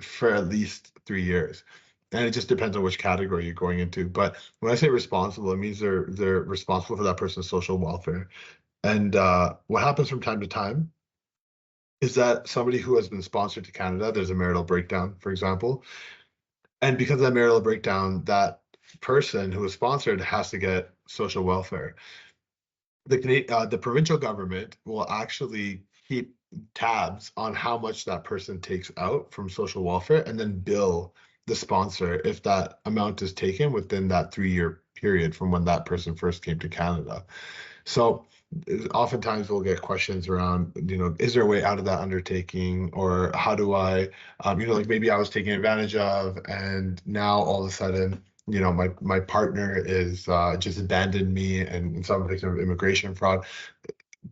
for at least 3 years. And it just depends on which category you're going into. But when I say responsible, it means they're responsible for that person's social welfare. And what happens from time to time is that somebody who has been sponsored to Canada, there's a marital breakdown, for example. And because of that marital breakdown, that person who was sponsored has to get social welfare. the provincial government will actually keep tabs on how much that person takes out from social welfare and then bill the sponsor if that amount is taken within that 3-year period from when that person first came to Canada. So oftentimes we'll get questions around, is there a way out of that undertaking, or how do I, like maybe I was taken advantage of and now all of a sudden, my partner is just abandoned me and so I'm a victim of immigration fraud.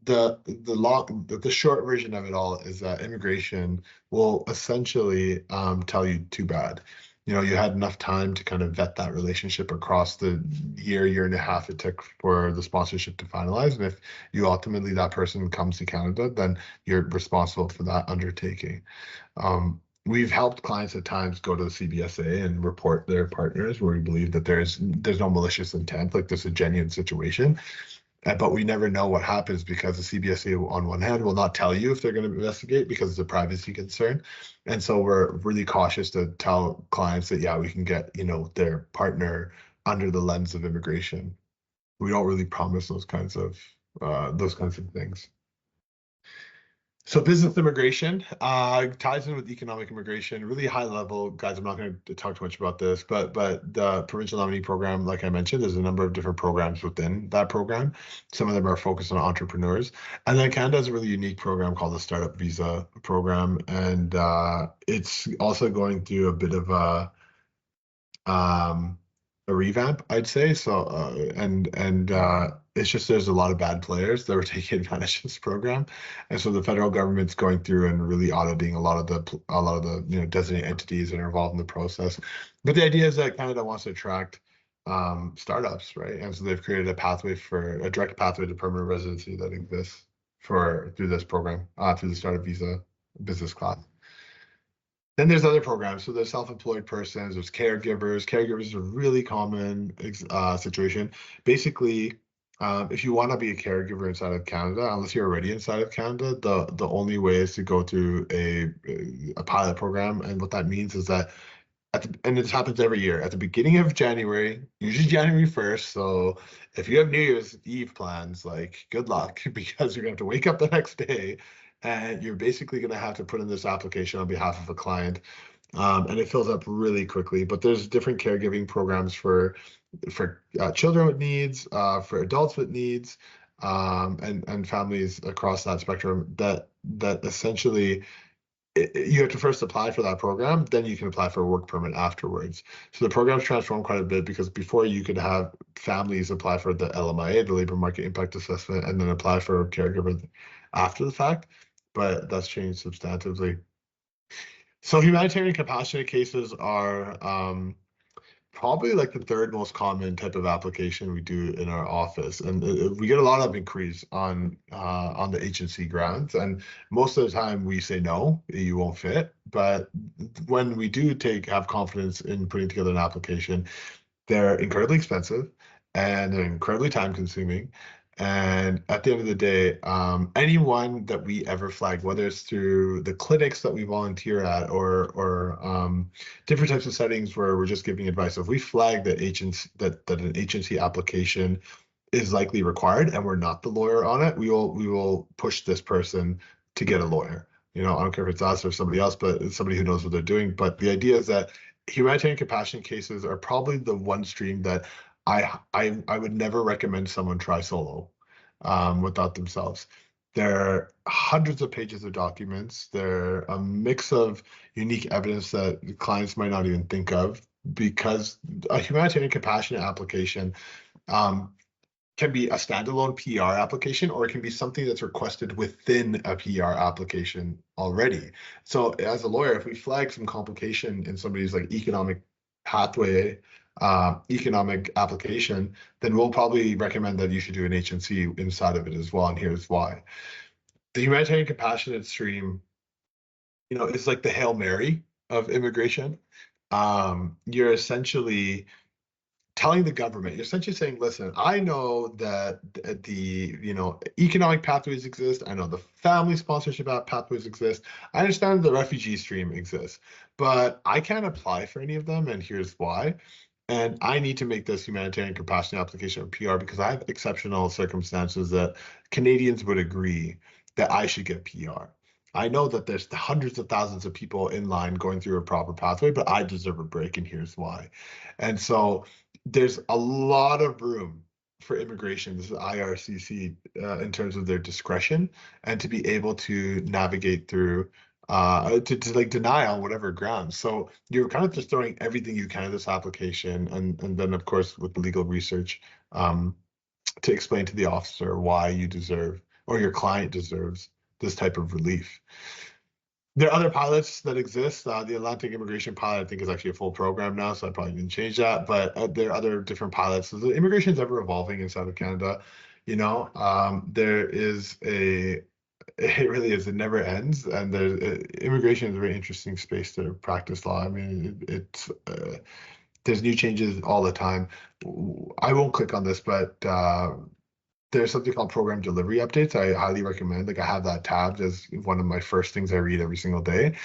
The short version of it all is that immigration will essentially tell you too bad. You had enough time to kind of vet that relationship across the year and a half it took for the sponsorship to finalize. And if you ultimately, that person comes to Canada, then you're responsible for that undertaking. We've helped clients at times go to the CBSA and report their partners where we believe that there's no malicious intent, like there's a genuine situation. But we never know what happens because the CBSA, on one hand, will not tell you if they're going to investigate because it's a privacy concern. And so we're really cautious to tell clients that, yeah, we can get, their partner under the lens of immigration. We don't really promise those kinds of things. So business immigration ties in with economic immigration, really high level. Guys, I'm not going to talk too much about this, but the provincial nominee program, like I mentioned, there's a number of different programs within that program. Some of them are focused on entrepreneurs. And then Canada has a really unique program called the Startup Visa program. And it's also going through a bit of a revamp, I'd say. So it's just there's a lot of bad players that were taking advantage of this program, and so the federal government's going through and really auditing a lot of the designated entities that are involved in the process. But the idea is that Canada wants to attract startups, right? And so they've created a direct pathway to permanent residency that exists through this program, through the Startup Visa business class. Then there's other programs. So there's self-employed persons, there's caregivers. Caregivers is a really common situation. Basically, if you want to be a caregiver inside of Canada, unless you're already inside of Canada, the only way is to go through a pilot program. And what that means is that and this happens every year at the beginning of January, usually January 1st. So if you have New Year's Eve plans, like good luck, because you're gonna have to wake up the next day and you're basically gonna have to put in this application on behalf of a client. And it fills up really quickly, but there's different caregiving programs for children with needs, for adults with needs, and families across that spectrum that essentially you have to first apply for that program, then you can apply for a work permit afterwards. So the program's transformed quite a bit because before you could have families apply for the LMIA, the Labor Market Impact Assessment, and then apply for a caregiver after the fact, but that's changed substantively. So humanitarian compassionate cases are probably like the third most common type of application we do in our office, and we get a lot of inquiries on the H&C grants, and most of the time we say no, you won't fit. But when we do have confidence in putting together an application, they're incredibly expensive and they're incredibly time consuming. And at the end of the day, anyone that we ever flag, whether it's through the clinics that we volunteer at or different types of settings where we're just giving advice, if we flag that an agency application is likely required and we're not the lawyer on it, we will push this person to get a lawyer. I don't care if it's us or somebody else, but it's somebody who knows what they're doing. But the idea is that humanitarian compassion cases are probably the one stream that I would never recommend someone try solo without themselves. There are hundreds of pages of documents. They're a mix of unique evidence that clients might not even think of, because a humanitarian compassionate application can be a standalone PR application, or it can be something that's requested within a PR application already. So as a lawyer, if we flag some complication in somebody's like economic pathway, economic application, then we'll probably recommend that you should do an H&C inside of it as well, and here's why. The humanitarian compassionate stream, is like the Hail Mary of immigration. You're essentially telling the government, you're essentially saying, listen, I know that the economic pathways exist. I know the family sponsorship pathways exist. I understand the refugee stream exists, but I can't apply for any of them, and here's why. And I need to make this humanitarian compassionate application of PR because I have exceptional circumstances that Canadians would agree that I should get PR. I know that there's hundreds of thousands of people in line going through a proper pathway, but I deserve a break, and here's why. And so there's a lot of room for immigration, this is IRCC, in terms of their discretion and to be able to navigate through to like deny on whatever grounds. So you're kind of just throwing everything you can at this application, and then of course with legal research to explain to the officer why you deserve or your client deserves this type of relief. There are other pilots that exist. The Atlantic Immigration Pilot, I think, is actually a full program now, so I probably didn't change that. But there are other different pilots. So the immigration is ever evolving inside of Canada. You know, there is a it really is. It never ends, and there's immigration is a very interesting space to practice law. I mean, it's there's new changes all the time. I won't click on this, but there's something called program delivery updates. I highly recommend. Like I have that tabbed as one of my first things I read every single day,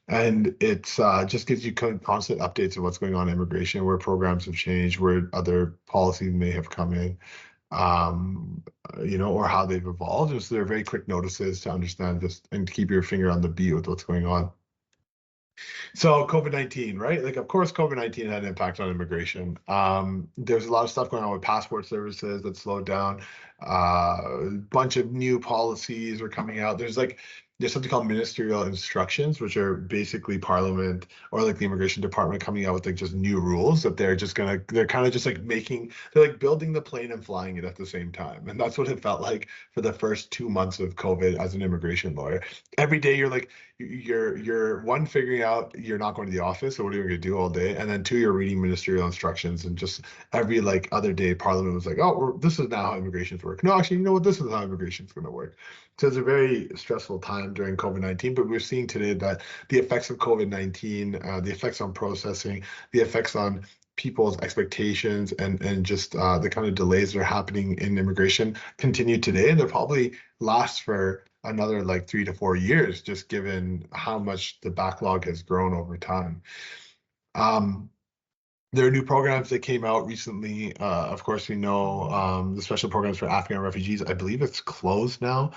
and it's just gives you constant updates of what's going on in immigration, where programs have changed, where other policies may have come in. You know, or how they've evolved. And so they're very quick notices to understand just and keep your finger on the beat with what's going on. So COVID-19, right? Like, of course, COVID-19 had an impact on immigration. There's a lot of stuff going on with passport services that slowed down. A bunch of new policies are coming out. There's something called ministerial instructions, which are basically Parliament or like the immigration department coming out with like just new rules that they're kind of just like they're like building the plane and flying it at the same time. And that's what it felt like for the first 2 months of COVID as an immigration lawyer. Every day you're one, figuring out you're not going to the office, so what are you going to do all day? And then two, you're reading ministerial instructions, and just every like other day Parliament was like, oh, this is now how immigrations work. No, actually, you know what, this is how immigration is going to work. So it's a very stressful time during COVID-19, but we're seeing today that the effects of COVID-19, the effects on processing, the effects on people's expectations and just the kind of delays that are happening in immigration continue today, and they'll probably last for another like 3 to 4 years, just given how much the backlog has grown over time. There are new programs that came out recently. Of course, we know the special programs for Afghan refugees. I believe it's closed now.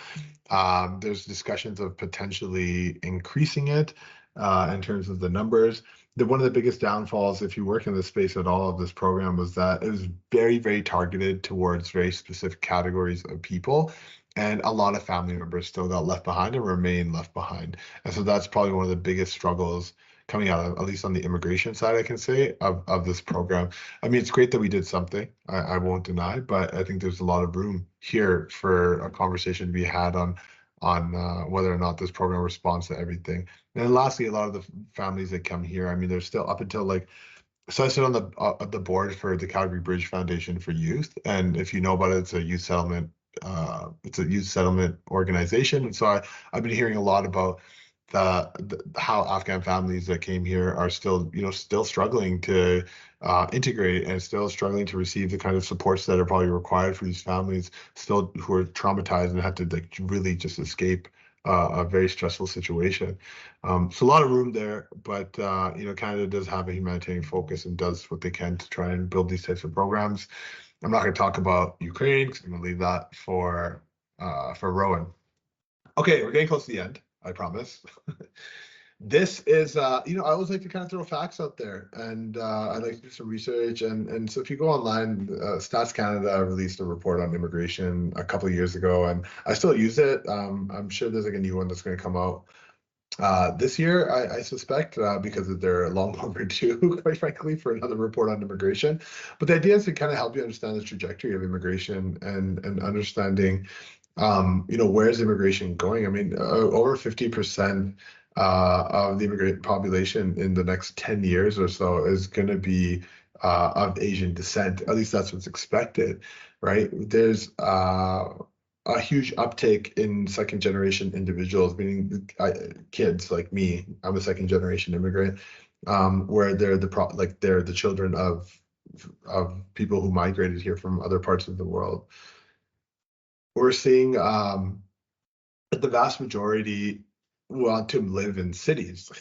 There's discussions of potentially increasing it in terms of the numbers. One of the biggest downfalls, if you work in this space at all, of this program was that it was very, very targeted towards very specific categories of people. And a lot of family members still got left behind and remain left behind. And so that's probably one of the biggest struggles coming out of, at least on the immigration side, I can say, of this program. I mean, it's great that we did something, I won't deny, but I think there's a lot of room here for a conversation to be had on whether or not this program responds to everything. And then lastly, a lot of the families that come here, I mean, they're still up until like, so I sit on the board for the Calgary Bridge Foundation for Youth, and if you know about it, it's a youth settlement organization. And so I've been hearing a lot about how Afghan families that came here are still struggling to integrate and still struggling to receive the kind of supports that are probably required for these families still who are traumatized and have to like really just escape a very stressful situation. So a lot of room there, but Canada does have a humanitarian focus and does what they can to try and build these types of programs. I'm not going to talk about Ukraine because I'm going to leave that for Rowan. Okay, we're getting close to the end, I promise. This is, I always like to kind of throw facts out there, and I like to do some research. And so if you go online, Stats Canada released a report on immigration a couple of years ago, and I still use it. I'm sure there's like a new one that's going to come out this year, I suspect, because they're long overdue, quite frankly, for another report on immigration. But the idea is to kind of help you understand the trajectory of immigration and understanding, where's immigration going? I mean, over 50% of the immigrant population in the next 10 years or so is going to be of Asian descent. At least that's what's expected, right? There's a huge uptake in second generation individuals, meaning kids like me. I'm a second generation immigrant, where they're the children of people who migrated here from other parts of the world. We're seeing the vast majority want to live in cities.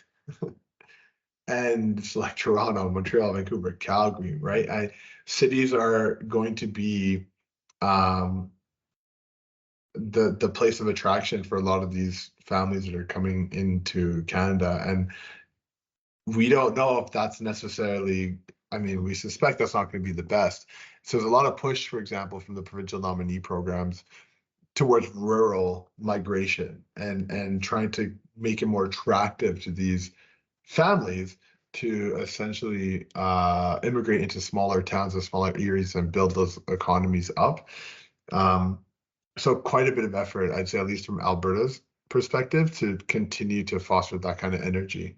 And it's like Toronto, Montreal, Vancouver, Calgary, right? Cities are going to be the place of attraction for a lot of these families that are coming into Canada. And we don't know if that's necessarily, I mean, we suspect that's not going to be the best. So there's a lot of push, for example, from the provincial nominee programs towards rural migration and trying to make it more attractive to these families to essentially immigrate into smaller towns and smaller areas and build those economies up. So quite a bit of effort, I'd say, at least from Alberta's perspective, to continue to foster that kind of energy.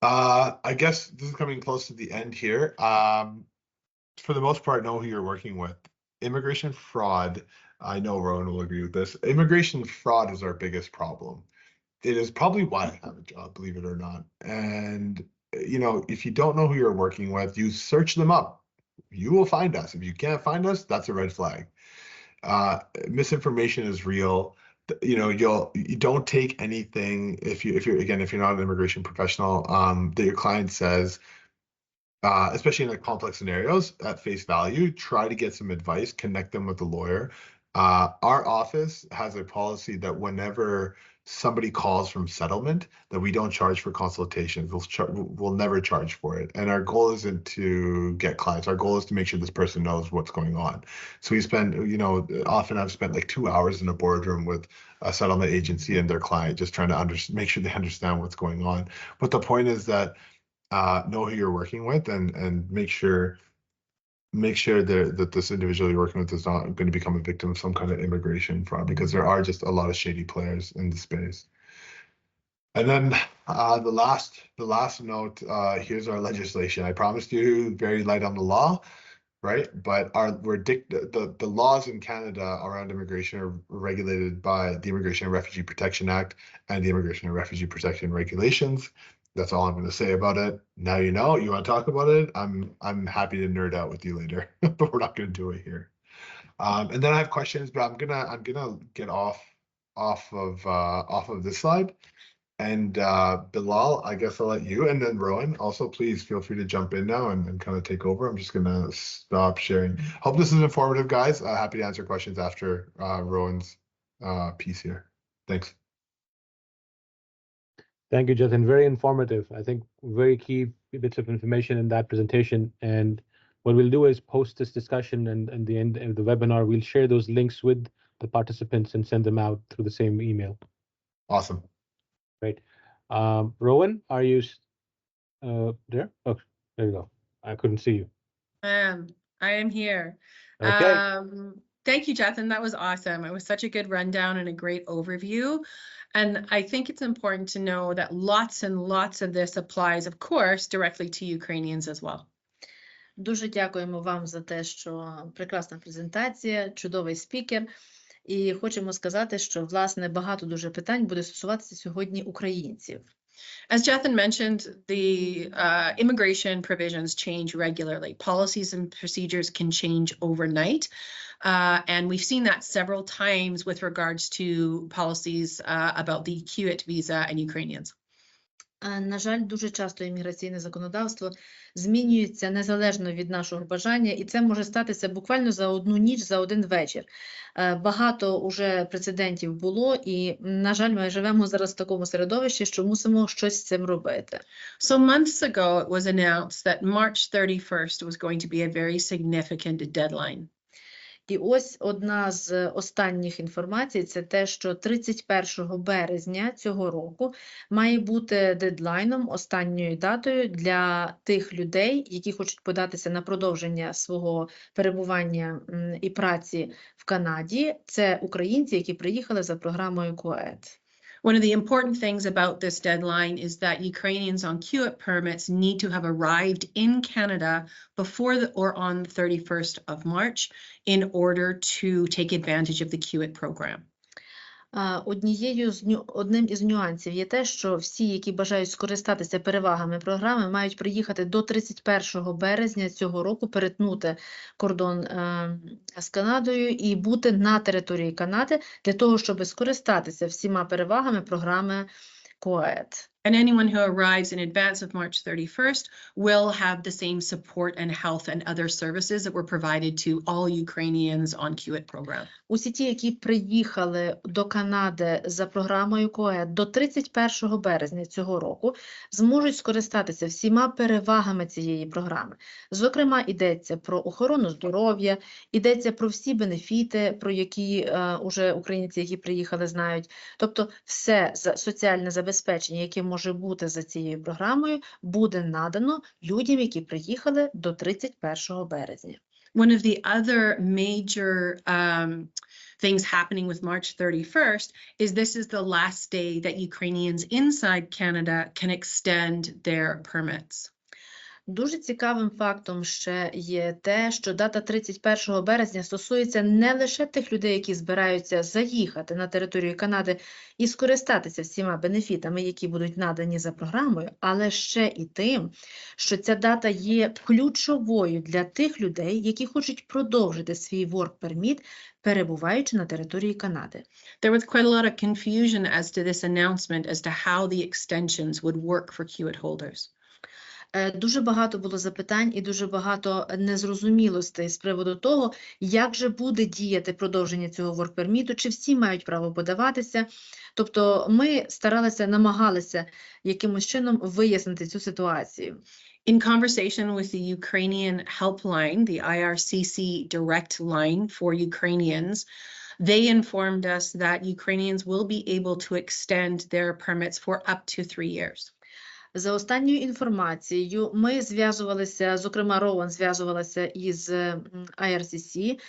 I guess this is coming close to the end here. For the most part, know who you're working with. Immigration fraud, I know Rowan will agree with this. Immigration fraud is our biggest problem. It is probably why I have a job, believe it or not. And, you know, if you don't know who you're working with, you search them up. You will find us. If you can't find us, that's a red flag. Misinformation is real. You know, you don't take anything if you're not an immigration professional that your client says, especially in like complex scenarios, at face value. Try to get some advice, connect them with a lawyer. Our office has a policy that whenever somebody calls from settlement, that we don't charge for consultations. We'll never charge for it. And our goal isn't to get clients. Our goal is to make sure this person knows what's going on. So we spend, you know, often I've spent like 2 hours in a boardroom with a settlement agency and their client, just trying to make sure they understand what's going on. But the point is that know who you're working with and make sure that this individual you're working with is not going to become a victim of some kind of immigration fraud, because there are just a lot of shady players in the space. And then the last note, here's our legislation. I promised you very light on the law, right? But the laws in Canada around immigration are regulated by the Immigration and Refugee Protection Act and the Immigration and Refugee Protection Regulations. That's all I'm going to say about it. Now you know. You want to talk about it? I'm happy to nerd out with you later, but we're not going to do it here. And then I have questions, but I'm gonna get off of this slide. And Bilal, I guess I'll let you, and then Rowan, also please feel free to jump in now and kind of take over. I'm just gonna stop sharing. Hope this is informative, guys. Happy to answer questions after Rowan's piece here. Thanks. Thank you, Justin. Very informative. I think very key bits of information in that presentation. And what we'll do is post this discussion, and at the end of the webinar, we'll share those links with the participants and send them out through the same email. Awesome. Great. Rowan, are you there? Oh, there you go. I couldn't see you. I am here. Okay. Thank you, Jethan. That was awesome. It was such a good rundown and a great overview. And I think it's important to know that lots and lots of this applies, of course, directly to Ukrainians as well. Дуже дякуємо вам за те, що прекрасна презентація, чудовий спікер. І хочемо сказати, що, власне, багато дуже питань буде стосуватися сьогодні українців. As Jethan mentioned, the immigration provisions change regularly. Policies and procedures can change overnight. And we've seen that several times with regards to policies about the QIT visa and Ukrainians. На жаль, дуже часто імміграційне законодавство змінюється незалежно від нашого бажання, і це може статися буквально за одну ніч, за один вечір. Багато уже прецедентів було, і, на жаль, ми живемо зараз в такому середовищі, що мусимо щось з цим робити. So months ago, it was announced that March 31st was going to be a very significant deadline. І ось одна з останніх інформацій – це те, що 31 березня цього року має бути дедлайном, останньою датою для тих людей, які хочуть податися на продовження свого перебування і праці в Канаді. Це українці, які приїхали за програмою QIT. One of the important things about this deadline is that Ukrainians on QIT permits need to have arrived in Canada before or on the 31st of March in order to take advantage of the QIT program. Одним із нюансів є те, що всі, які бажають скористатися перевагами програми, мають приїхати до 31 березня цього року, перетнути кордон з Канадою і бути на території Канади для того, щоб скористатися всіма перевагами програми QIT. And anyone who arrives in advance of March 31st will have the same support and health and other services that were provided to all Ukrainians on QIT program. Усі ті, які приїхали до Канади за програмою КОЕД до 31 березня цього року, зможуть скористатися всіма перевагами цієї програми. Зокрема, йдеться про охорону здоров'я, йдеться про всі бенефіти, про які уже українці, які приїхали, знають. Тобто все соціальне забезпечення, яке може бути за цією програмою, буде надано людям, які приїхали до 31 березня. One of the other major things happening with March 31st is this is the last day that Ukrainians inside Canada can extend their permits. Дуже цікавим фактом ще є те, що дата 31 березня стосується не лише тих людей, які збираються заїхати на територію Канади і скористатися всіма бенефітами, які будуть надані за програмою, але ще і тим, що ця дата є ключовою для тих людей, які хочуть продовжити свій work permit, перебуваючи на території Канади. There was quite a lot of confusion as to this announcement as to how the extensions would work for QIT holders. Дуже багато було запитань і дуже багато незрозумілостей з приводу того, як же буде діяти продовження цього work permit, чи всі мають право подаватися. Тобто ми намагалися якимось чином вияснити цю ситуацію. In conversation with the Ukrainian helpline, the IRCC direct line for Ukrainians, they informed us that Ukrainians will be able to extend their permits for up to 3 years. За останньою інформацією, ми зв'язувалися, зокрема, Роуан зв'язувалася із IRCC,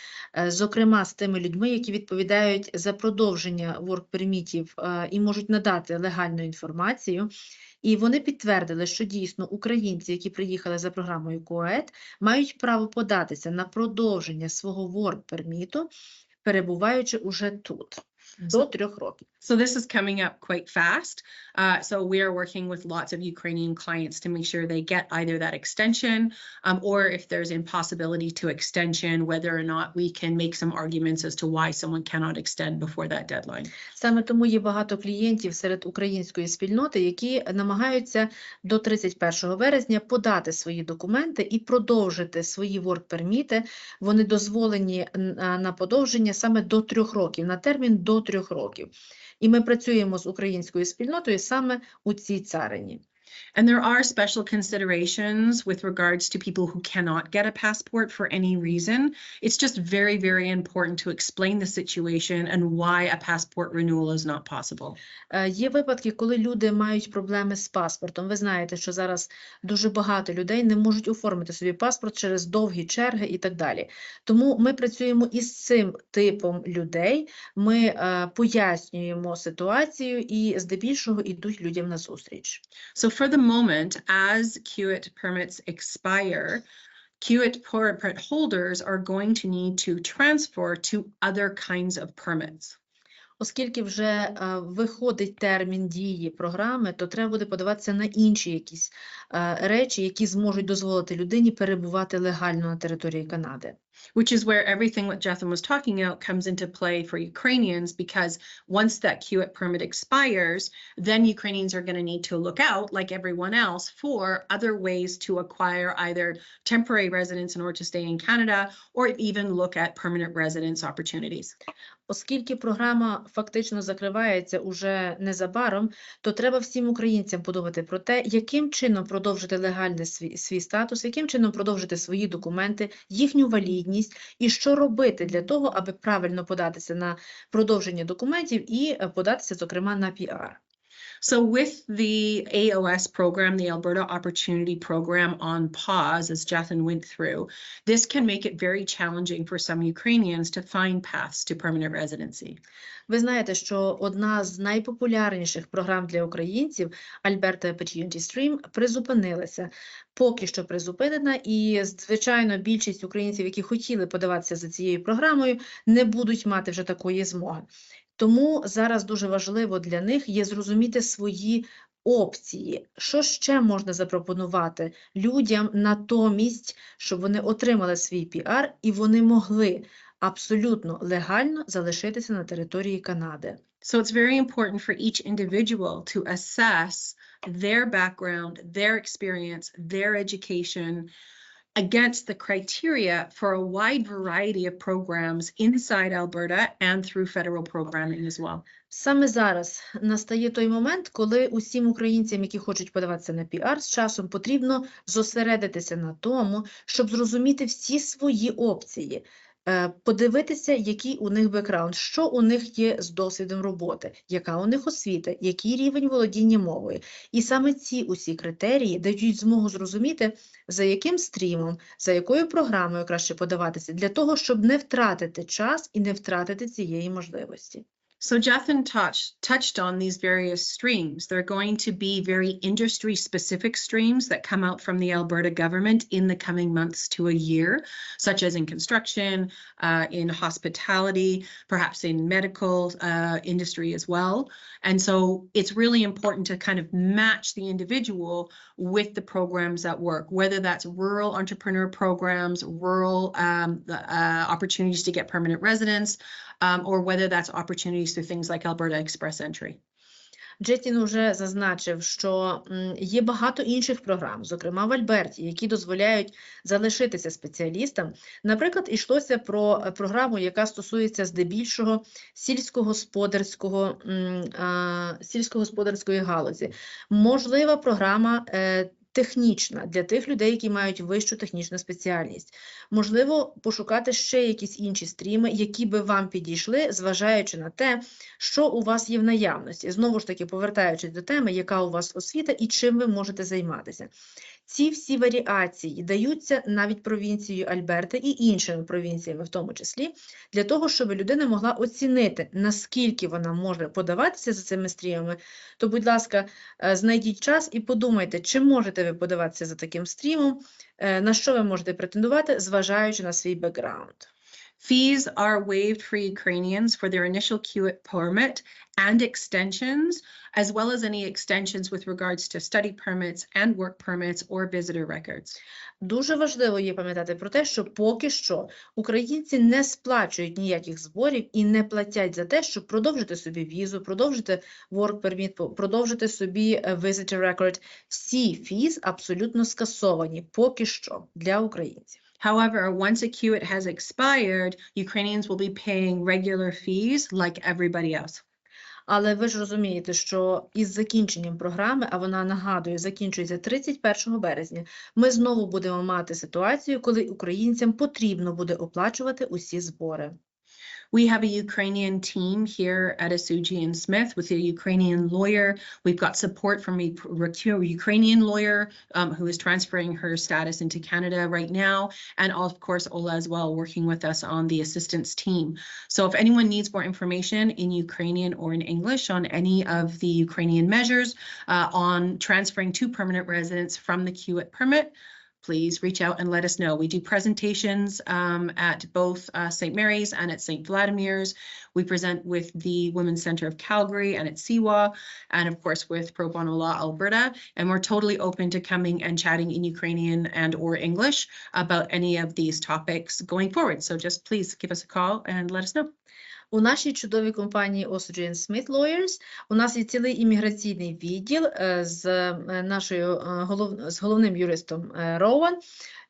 зокрема, з тими людьми, які відповідають за продовження work-пермітів і можуть надати легальну інформацію. І вони підтвердили, що дійсно українці, які приїхали за програмою КОЕД, мають право податися на продовження свого work-перміту, перебуваючи уже тут. До 3 років. So this is coming up quite fast. So we are working with lots of Ukrainian clients to make sure they get either that extension or if there's impossibility to extension, whether or not we can make some arguments as to why someone cannot extend before that deadline. Саме тому є багато клієнтів серед української спільноти, які намагаються до 31 березня подати свої документи і продовжити свої work-перміти. Вони дозволені на подовження саме до 3 років, на термін до 3 років. І ми працюємо з українською спільнотою саме у цій царині. And there are special considerations with regards to people who cannot get a passport for any reason. It's just very, very important to explain the situation and why a passport renewal is not possible. Є випадки, коли люди мають проблеми з паспортом. Ви знаєте, що зараз дуже багато людей не можуть оформити собі паспорт через довгі черги і так далі. Тому ми працюємо із цим типом людей, ми пояснюємо ситуацію і здебільшого йдуть людям на зустріч. So for the moment, as QIT permits expire, QIT permit holders are going to need to transfer to other kinds of permits. Оскільки вже виходить термін дії програми, то треба буде подаватися на інші якісь речі, які зможуть дозволити людині перебувати легально на території Канади. Which is where everything what Jethan was talking about comes into play for Ukrainians, because once that QIT permit expires, then Ukrainians are going to need to look out, like everyone else, for other ways to acquire either temporary residence in order to stay in Canada, or even look at permanent residence opportunities. Оскільки програма фактично закривається уже незабаром, то треба всім українцям подумати про те, яким чином продовжити легальний свій статус, яким чином продовжити свої документи, їхню валідність і що робити для того, аби правильно податися на продовження документів і податися, зокрема, на PR. So with the AOS program, the Alberta Opportunity Program on pause, as Jethan went through, this can make it very challenging for some Ukrainians to find paths to permanent residency. Ви знаєте, що одна з найпопулярніших програм для українців, Alberta Opportunity Stream, призупинилася. Поки що призупинена, і, звичайно, більшість українців, які хотіли подаватися за цією програмою, не будуть мати вже такої змоги. Тому зараз дуже важливо для них є зрозуміти свої опції. Що ще можна запропонувати людям натомість, щоб вони отримали свій PR і вони могли абсолютно легально залишитися на території Канади. So it's very important for each individual to assess their background, their experience, their education against the criteria for a wide variety of programs inside Alberta and through federal programming as well. Саме зараз настає той момент, коли усім українцям, які хочуть подаватися на піар, з часом потрібно зосередитися на тому, щоб зрозуміти всі свої опції, подивитися, який у них бекграунд, що у них є з досвідом роботи, яка у них освіта, який рівень володіння мовою. І саме ці усі критерії дають змогу зрозуміти, за яким стрімом, за якою програмою краще подаватися, для того, щоб не втратити час і не втратити цієї можливості. So Jathan touched on these various streams. They're going to be very industry-specific streams that come out from the Alberta government in the coming months to a year, such as in construction, in hospitality, perhaps in medical industry as well. And so it's really important to kind of match the individual with the programs that work, whether that's rural entrepreneur programs, rural opportunities to get permanent residence, or whether that's opportunities through things like Alberta Express Entry. Джетін уже зазначив, що є багато інших програм, зокрема в Альберті, які дозволяють залишитися спеціалістам. Наприклад, йшлося про програму, яка стосується здебільшого сільськогосподарської галузі. Можлива програма технічна для тих людей, які мають вищу технічну спеціальність. Можливо, пошукати ще якісь інші стріми, які би вам підійшли, зважаючи на те, що у вас є в наявності. Знову ж таки, повертаючись до теми, яка у вас освіта і чим ви можете займатися. Ці всі варіації даються навіть провінцією Альберта і іншими провінціями в тому числі, для того, щоб людина могла оцінити, наскільки вона може подаватися за цими стрімами. То, будь ласка, знайдіть час і подумайте, чи можете ви подаватися за таким стрімом, на що ви можете претендувати, зважаючи на свій бекграунд. Fees are waived for Ukrainians for their initial QIT permit and extensions, as well as any extensions with regards to study permits and work permits or visitor records. Дуже важливо є пам'ятати про те, що поки що українці не сплачують ніяких зборів і не платять за те, щоб продовжити собі візу, продовжити work permit, продовжити собі visitor record. Всі фіз абсолютно скасовані поки що для українців. However, once a QIT has expired, Ukrainians will be paying regular fees like everybody else. Але ви ж розумієте, що із закінченням програми, а вона, нагадую, закінчується 31 березня, ми знову будемо мати ситуацію, коли українцям потрібно буде оплачувати усі збори. We have a Ukrainian team here at Asuji and Smith with a Ukrainian lawyer. We've got support from a Ukrainian lawyer who is transferring her status into Canada right now. And of course, Ola as well, working with us on the assistance team. So if anyone needs more information in Ukrainian or in English on any of the Ukrainian measures on transferring to permanent residence from the QIT permit, please reach out and let us know. We do presentations at both St. Mary's and at St. Vladimir's. We present with the Women's Centre of Calgary and at CWA, and of course with Pro Bono Law Alberta. And we're totally open to coming and chatting in Ukrainian and or English about any of these topics going forward. So just please give us a call and let us know. У нашій чудовій компанії Asuji and Smith Lawyers у нас є цілий імміграційний відділ з головним юристом Роуан.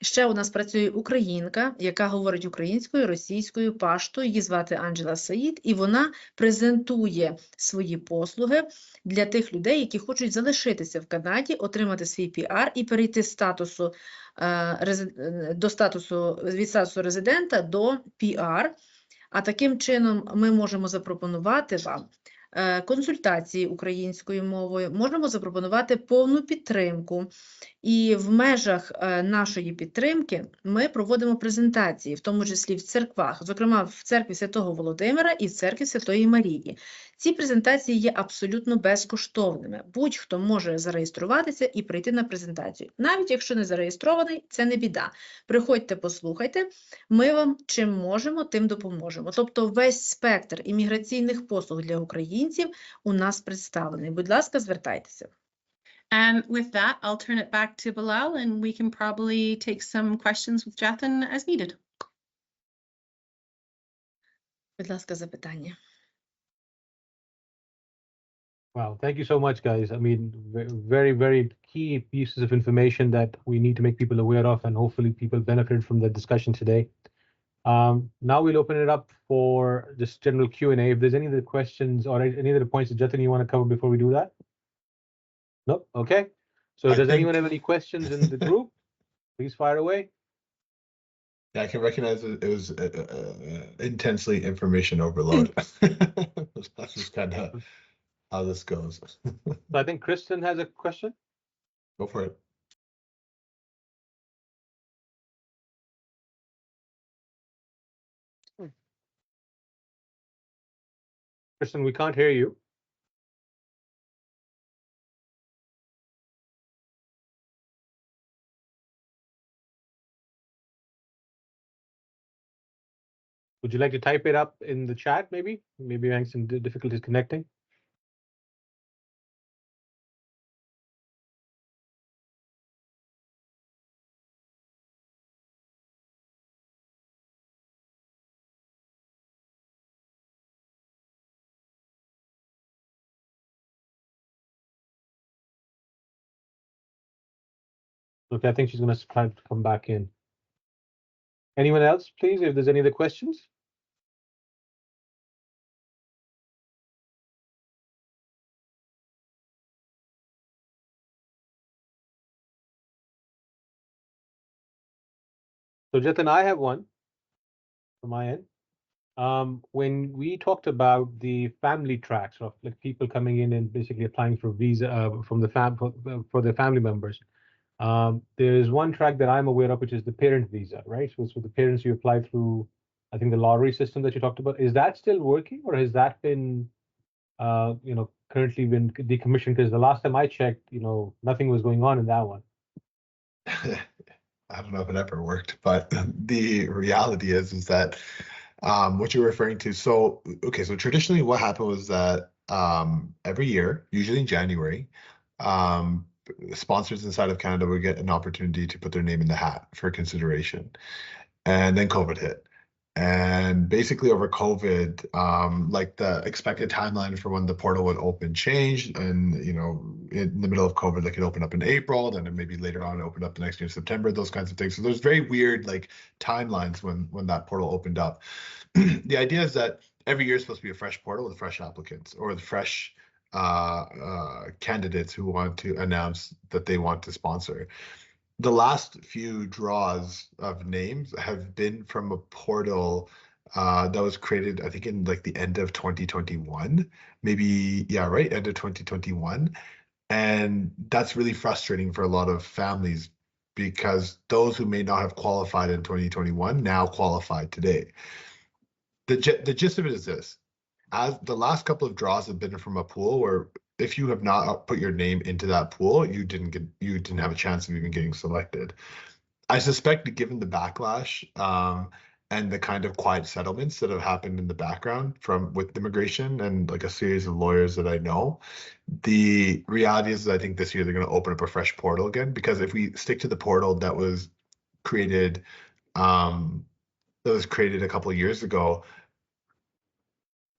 Ще у нас працює українка, яка говорить українською, російською, паштою. Її звати Анджела Саїд, і вона презентує свої послуги для тих людей, які хочуть залишитися в Канаді, отримати свій піар і перейти від статусу резидента до піар. А таким чином ми можемо запропонувати вам консультації українською мовою, можемо запропонувати повну підтримку. І в межах нашої підтримки ми проводимо презентації, в тому числі в церквах, зокрема в церкві Святого Володимира і в церкві Святої Марії. Ці презентації є абсолютно безкоштовними. Будь-хто може зареєструватися і прийти на презентацію. Навіть якщо не зареєстрований, це не біда. Приходьте, послухайте, ми вам чим можемо, тим допоможемо. Тобто весь спектр імміграційних послуг для українців у нас представлений. Будь ласка, звертайтеся. And with that, I'll turn it back to Bilal, and we can probably take some questions with Jathan as needed. Будь ласка, запитання. Wow, thank you so much, guys. I mean, very, very key pieces of information that we need to make people aware of, and hopefully people benefited from the discussion today. Now we'll open it up for just general Q&A. If there's any other questions or any other points that Jatin you want to cover before we do that? No? Okay. So does anyone have any questions in the group? Please fire away. Yeah, I can recognize it was intensely information overload. That's just kind of how this goes. So I think Kristen has a question. Go for it. Kristen, we can't hear you. Would you like to type it up in the chat, maybe? Maybe you're having some difficulties connecting. Okay, I think she's going to try to come back in. Anyone else, please, if there's any other questions? So Jatin, I have one from my end. When we talked about the family tracks, of like people coming in and basically applying for visa from the for their family members, there's one track that I'm aware of, which is the parent visa, right? So it's for the parents you apply through, I think, the lottery system that you talked about. Is that still working, or has that been, currently been decommissioned? Because the last time I checked, nothing was going on in that one. I don't know if it ever worked, but the reality is that what you're referring to. So traditionally what happened was that every year, usually in January, sponsors inside of Canada would get an opportunity to put their name in the hat for consideration. And then COVID hit. And basically over COVID, like the expected timeline for when the portal would open changed. And, in the middle of COVID, like it opened up in April, then maybe later on it opened up the next year in September, those kinds of things. So there's very weird like timelines when that portal opened up. The idea is that every year is supposed to be a fresh portal with fresh applicants or the fresh candidates who want to announce that they want to sponsor. The last few draws of names have been from a portal that was created, I think, in like the end of 2021, maybe, yeah, right, end of 2021. And that's really frustrating for a lot of families because those who may not have qualified in 2021 now qualified today. The gist of it is this: as the last couple of draws have been from a pool where if you have not put your name into that pool, you didn't have a chance of even getting selected. I suspect that given the backlash and the kind of quiet settlements that have happened in the background with immigration and like a series of lawyers that I know, the reality is that I think this year they're going to open up a fresh portal again, because if we stick to the portal that was created a couple of years ago,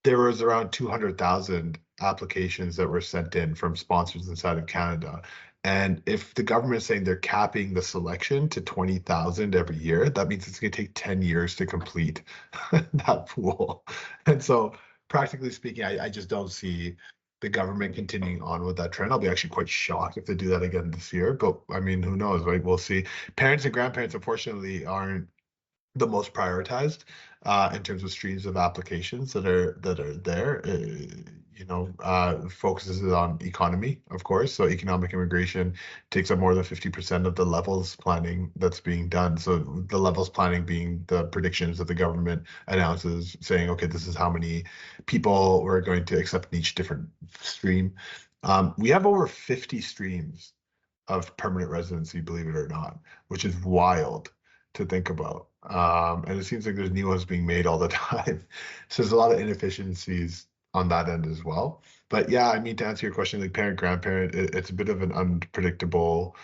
there was around 200,000 applications that were sent in from sponsors inside of Canada. And if the government is saying they're capping the selection to 20,000 every year, that means it's going to take 10 years to complete that pool. And so practically speaking, I just don't see the government continuing on with that trend. I'll be actually quite shocked if they do that again this year. But I mean, who knows, right? We'll see. Parents and grandparents, unfortunately, aren't the most prioritized in terms of streams of applications that are there. Focuses on economy, of course. So economic immigration takes up more than 50% of the levels planning that's being done. So the levels planning being the predictions that the government announces, saying, okay, this is how many people we're going to accept in each different stream. We have over 50 streams of permanent residency, believe it or not, which is wild to think about. And it seems like there's new ones being made all the time. So there's a lot of inefficiencies on that end as well. But yeah, I mean, to answer your question, like parent, grandparent, it's a bit of an unpredictable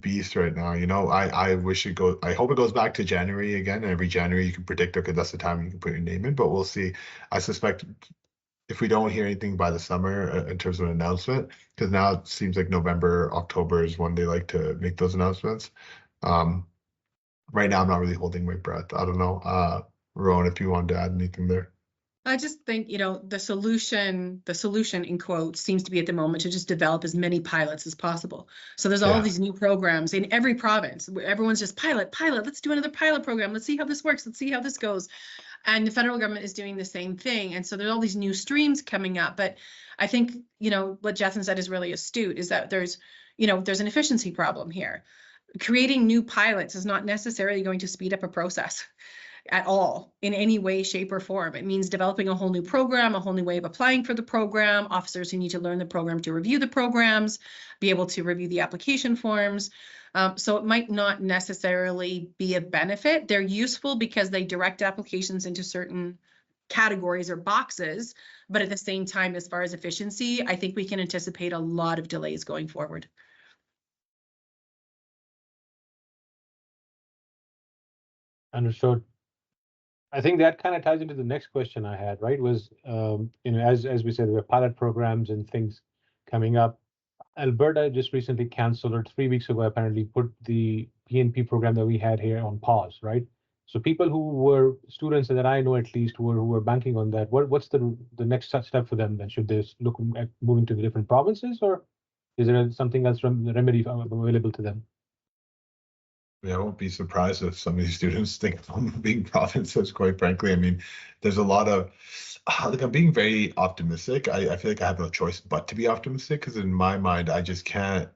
beast right now. You know, I wish it goes. I hope it goes back to January again. Every January you can predict, okay, that's the time you can put your name in. But we'll see. I suspect if we don't hear anything by the summer in terms of an announcement, because now it seems like November, October is when they like to make those announcements. Right now, I'm not really holding my breath. I don't know, Rowan, if you wanted to add anything there. I just think, you know, the solution in quotes seems to be at the moment to just develop as many pilots as possible. So there's all Yeah. these new programs in every province. Everyone's just pilot, let's do another pilot program. Let's see how this works. Let's see how this goes. And the federal government is doing the same thing. And so there's all these new streams coming up. But I think, you know, what Jethan said is really astute, is that there's an efficiency problem here. Creating new pilots is not necessarily going to speed up a process at all in any way, shape, or form. It means developing a whole new program, a whole new way of applying for the program, officers who need to learn the program to review the programs, be able to review the application forms. So it might not necessarily be a benefit. They're useful because they direct applications into certain categories or boxes, but at the same time, as far as efficiency, I think we can anticipate a lot of delays going forward. Understood. I think that kind of ties into the next question I had, right? Was, as we said, we have pilot programs and things coming up. Alberta just recently canceled, or 3 weeks ago, apparently put the PNP program that we had here on pause, right? So people who were students that I know at least who were banking on that, what's the next step for them then? Should they look at moving to the different provinces, or is there something else remedy available to them? Yeah, I won't be surprised if some of these students think of being provinces, quite frankly. I mean, there's a lot of, like, I'm being very optimistic. I feel like I have no choice but to be optimistic, because in my mind, I just can't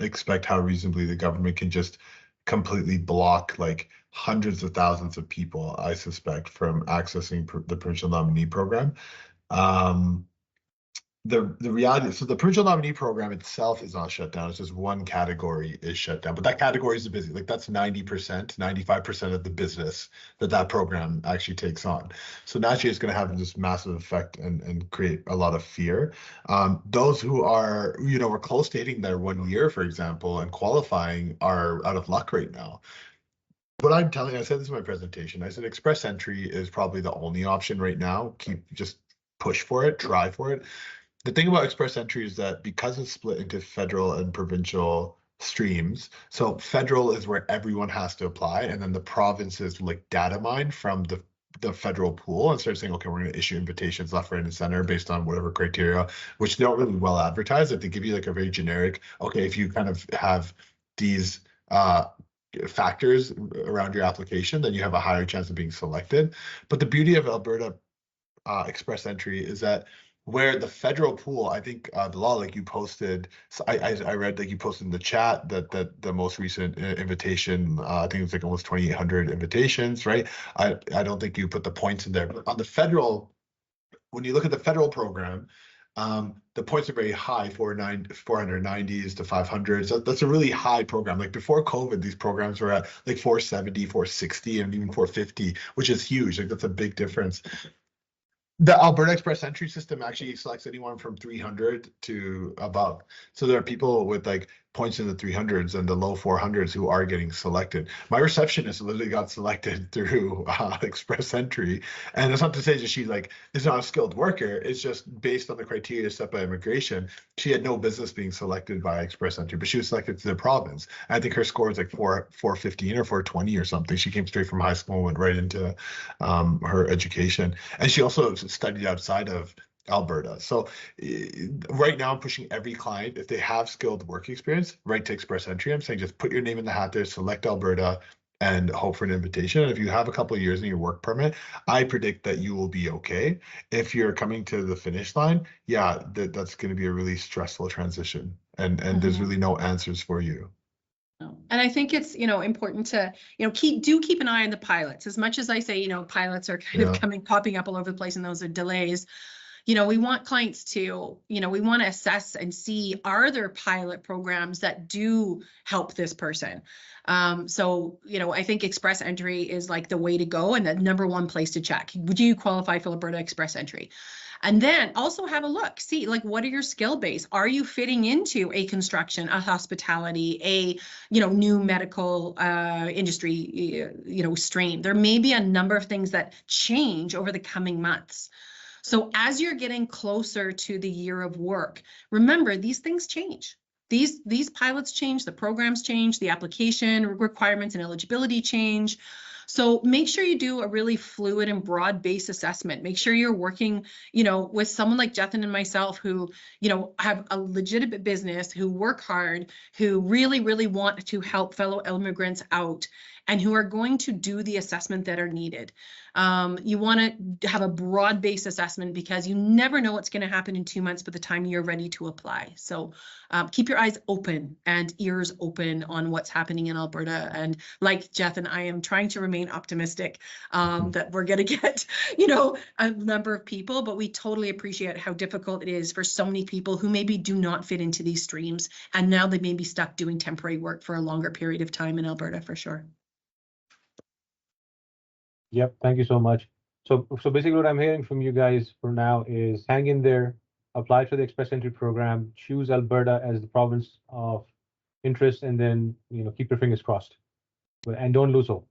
expect how reasonably the government can just completely block like hundreds of thousands of people, I suspect, from accessing the provincial nominee program. The reality, so the provincial nominee program itself is not shut down. It's just one category is shut down, but that category is busy. Like that's 90%, 95% of the business that program actually takes on. So naturally, it's going to have this massive effect and create a lot of fear. Those who are, we're close to hitting their 1 year, for example, and qualifying are out of luck right now. What I'm telling you, I said this in my presentation. I said express entry is probably the only option right now. Just push for it, try for it. The thing about express entry is that because it's split into federal and provincial streams, so federal is where everyone has to apply, and then the provinces like data mine from the federal pool and start saying, okay, we're going to issue invitations left, right, and center based on whatever criteria, which they don't really well advertise. That they give you like a very generic, okay, if you kind of have these factors around your application, then you have a higher chance of being selected. But the beauty of Alberta express entry is that where the federal pool, I think the law, like you posted, so I read like you posted in the chat that the most recent invitation, I think it's like almost 2,800 invitations, right? I don't think you put the points in there, but on the federal, when you look at the federal program, the points are very high, 490s to 500s. So that's a really high program. Like before COVID, these programs were at like 470, 460, and even 450, which is huge. Like that's a big difference. The Alberta Express entry system actually selects anyone from 300 to above. So there are people with like points in the 300s and the low 400s who are getting selected. My receptionist literally got selected through Express entry. And it's not to say that she like is not a skilled worker. It's just based on the criteria set by immigration. She had no business being selected by Express entry, but she was selected to the province. I think her score was like 415 or 420 or something. She came straight from high school and went right into her education. And she also studied outside of Alberta. So right now I'm pushing every client, if they have skilled work experience, right to express entry. I'm saying just put your name in the hat there, select Alberta, and hope for an invitation. And if you have a couple of years in your work permit, I predict that you will be okay. If you're coming to the finish line, yeah, that's going to be a really stressful transition. And there's really no answers for you. And I think it's, important to, keep an eye on the pilots. As much as I say, pilots are kind of popping up all over the place, and those are delays. We want clients to, we want to assess and see, are there pilot programs that do help this person? So, I think express entry is like the way to go and the number one place to check. Would you qualify for Alberta express entry? And then also have a look, see like, what are your skill base? Are you fitting into a construction, a hospitality, a, new medical industry, stream? There may be a number of things that change over the coming months. So as you're getting closer to the year of work, remember, these things change. These pilots change, the programs change, the application requirements and eligibility change. So make sure you do a really fluid and broad-based assessment. Make sure you're working, with someone like Jethan and myself who, have a legitimate business, who work hard, who really, really want to help fellow immigrants out, and who are going to do the assessment that are needed. You want to have a broad-based assessment because you never know what's going to happen in 2 months by the time you're ready to apply. So keep your eyes open and ears open on what's happening in Alberta. And like Jethan, I am trying to remain optimistic that we're going to get, a number of people, but we totally appreciate how difficult it is for so many people who maybe do not fit into these streams. And now they may be stuck doing temporary work for a longer period of time in Alberta for sure. Yep, thank you so much. So basically what I'm hearing from you guys for now is hang in there, apply for the Express Entry program, choose Alberta as the province of interest, and then, keep your fingers crossed. And don't lose hope.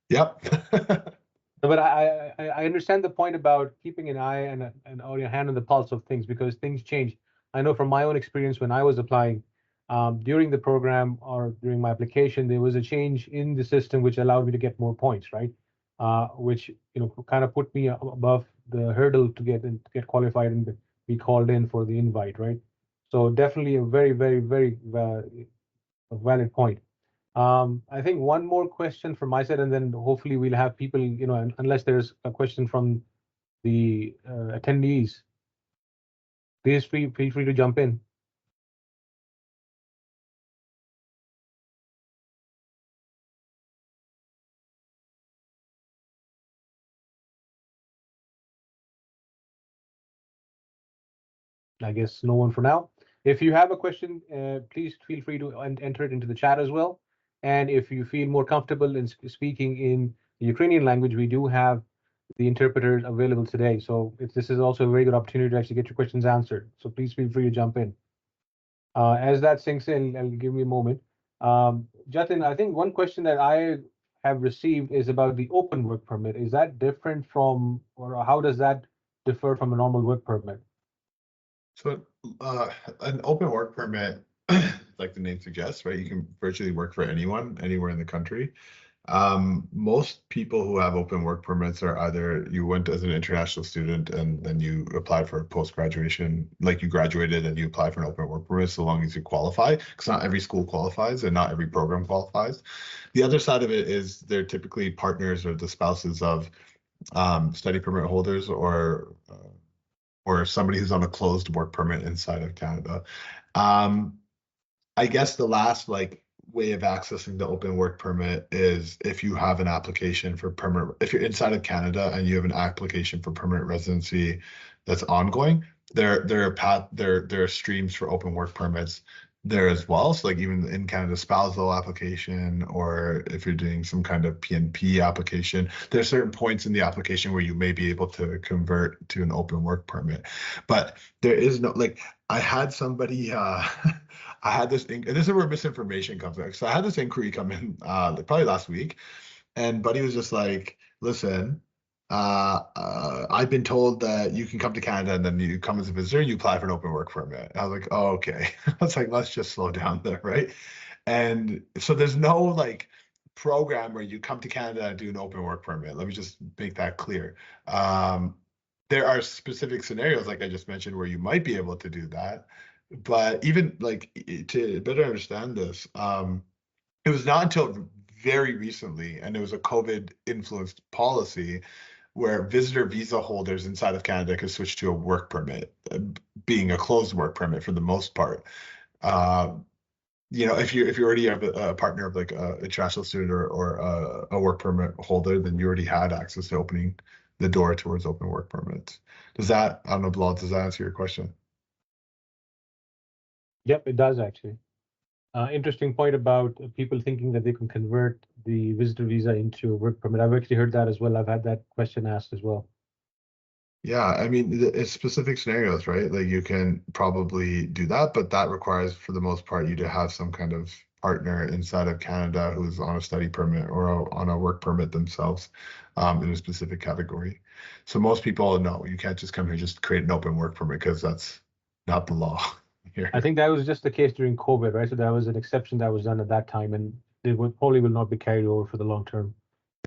Yep. But I understand the point about keeping an eye and your hand on the pulse of things, because things change. I know from my own experience when I was applying, during the program or during my application, there was a change in the system which allowed me to get more points, right? Which kind of put me above the hurdle to get qualified and be called in for the invite, right? So definitely a very, very, very valid point. I think one more question from my side, and then hopefully we'll have people, unless there's a question from the attendees, please feel free to jump in. I guess no one for now. If you have a question, please feel free to enter it into the chat as well. And if you feel more comfortable in speaking in the Ukrainian language, we do have the interpreters available today. So this is also a very good opportunity to actually get your questions answered. So please feel free to jump in. As that sinks in, give me a moment. Jatin, I think one question that I have received is about the open work permit. Is that different from, or how does that differ from a normal work permit? So an open work permit, like the name suggests, right? You can virtually work for anyone, anywhere in the country. Most people who have open work permits are either you went as an international student and then you applied for a post-graduation, like you graduated and you apply for an open work permit so long as you qualify, because not every school qualifies and not every program qualifies. The other side of it is they're typically partners or the spouses of study permit holders or somebody who's on a closed work permit inside of Canada. I guess the last way of accessing the open work permit is if you have an application for permanent, if you're inside of Canada and you have an application for permanent residency that's ongoing, there are streams for open work permits there as well. So even in Canada, spousal application, or if you're doing some kind of PNP application, there are certain points in the application where you may be able to convert to an open work permit. But there is no, I had somebody, I had this, and this is where misinformation comes in. So I had this inquiry come in probably last week, and buddy was just like, listen, I've been told that you can come to Canada and then you come as a visitor, you apply for an open work permit. I was like, oh, okay. I was like, let's just slow down there, right? And so there's no program where you come to Canada and do an open work permit. Let me just make that clear. There are specific scenarios, like I just mentioned, where you might be able to do that. But even to better understand this, it was not until very recently, and it was a COVID influenced policy, where visitor visa holders inside of Canada could switch to a work permit, being a closed work permit for the most part. If you already have a partner of a international student or a work permit holder, then you already had access to opening the door towards open work permits. Does that, I don't know, Bilal, does that answer your question? Yep, it does actually. Interesting point about people thinking that they can convert the visitor visa into a work permit. I've actually heard that as well. I've had that question asked as well. Yeah, I mean, it's specific scenarios, right? Like you can probably do that, but that requires, for the most part, you to have some kind of partner inside of Canada who's on a study permit or on a work permit themselves, in a specific category. So most people, no, you can't just come here just create an open work permit because that's not the law here. I think that was just the case during COVID, right? So that was an exception that was done at that time, and it would probably will not be carried over for the long term.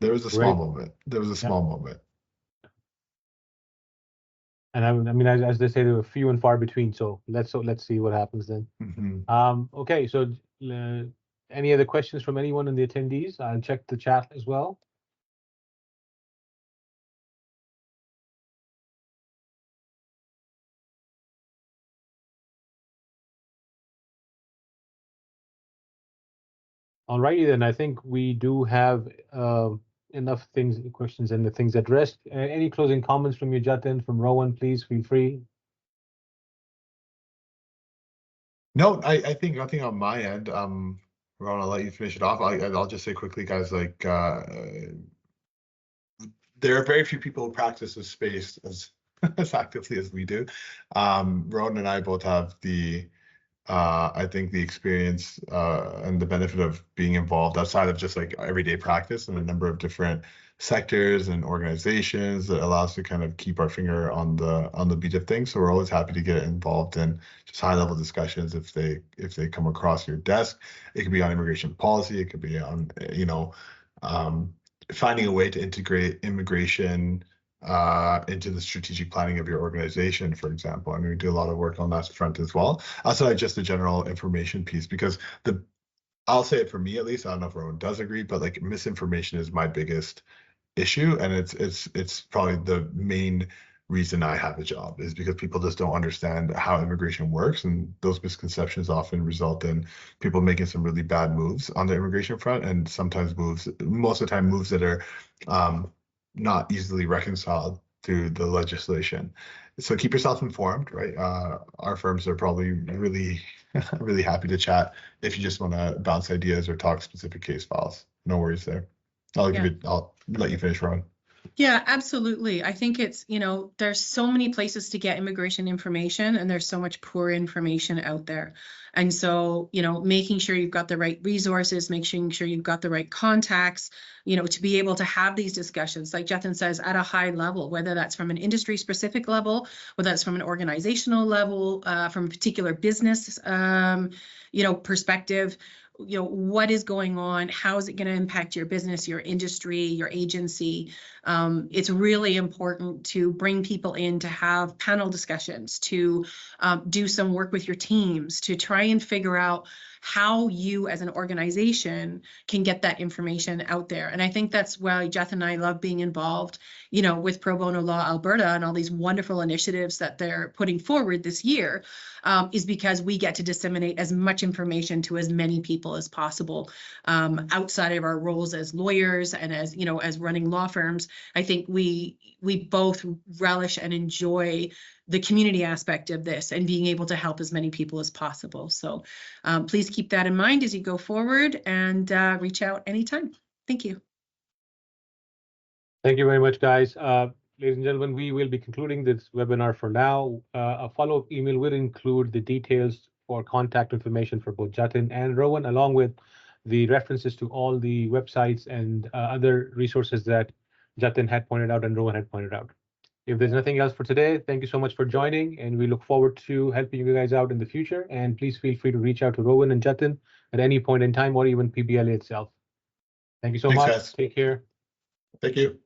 There was a small Right. moment. There was a small moment. And I mean, as they say, they were few and far between. So let's see what happens then. Mhm. Okay, so any other questions from anyone in the attendees? I'll check the chat as well. Alrighty then, I think we do have enough questions and the things addressed. Any closing comments from you, Jatin, from Rowan, please feel free. No, I think nothing on my end. Ron, I'll let you finish it off. I'll just say quickly, guys, like there are very few people who practice this space as as actively as we do. Ron and I both have the I think the experience and the benefit of being involved outside of just like everyday practice in a number of different sectors and organizations that allows us to kind of keep our finger on the beat of things. So we're always happy to get involved in just high level discussions if they come across your desk. It could be on immigration policy. It could be on finding a way to integrate immigration into the strategic planning of your organization, for example. I mean, we do a lot of work on that front as well, outside of just the general information piece, because I'll say it for me at least, I don't know if everyone does agree, but like misinformation is my biggest issue, and it's probably the main reason I have a job, is because people just don't understand how immigration works, and those misconceptions often result in people making some really bad moves on the immigration front, and sometimes most of the time moves that are not easily reconciled through the legislation. So keep yourself informed, right? Our firms are probably really, really happy to chat if you just want to bounce ideas or talk specific case files. No worries there. I'll let you finish, Ron. Yeah, absolutely. I think it's, there's so many places to get immigration information, and there's so much poor information out there. And so, making sure you've got the right resources, making sure you've got the right contacts, to be able to have these discussions, like Jatin says, at a high level, whether that's from an industry specific level, whether that's from an organizational level, from a particular business, perspective. What is going on? How is it going to impact your business, your industry, your agency? It's really important to bring people in to have panel discussions, to do some work with your teams, to try and figure out how you as an organization can get that information out there. And I think that's why Jeff and I love being involved, with Pro Bono Law Alberta and all these wonderful initiatives that they're putting forward this year, is because we get to disseminate as much information to as many people as possible, outside of our roles as lawyers and as running law firms. I think we both relish and enjoy the community aspect of this and being able to help as many people as possible. So please keep that in mind as you go forward, and reach out anytime. Thank you. Thank you very much, guys. Ladies and gentlemen, we will be concluding this webinar for now. A follow-up email will include the details for contact information for both Jatin and Rowan, along with the references to all the websites and other resources that Jatin had pointed out and Rowan had pointed out. If there's nothing else for today, thank you so much for joining, and we look forward to helping you guys out in the future. And please feel free to reach out to Rowan and Jatin at any point in time, or even PBLA itself. Thank you so Thanks, much. guys. Take care. Thank you.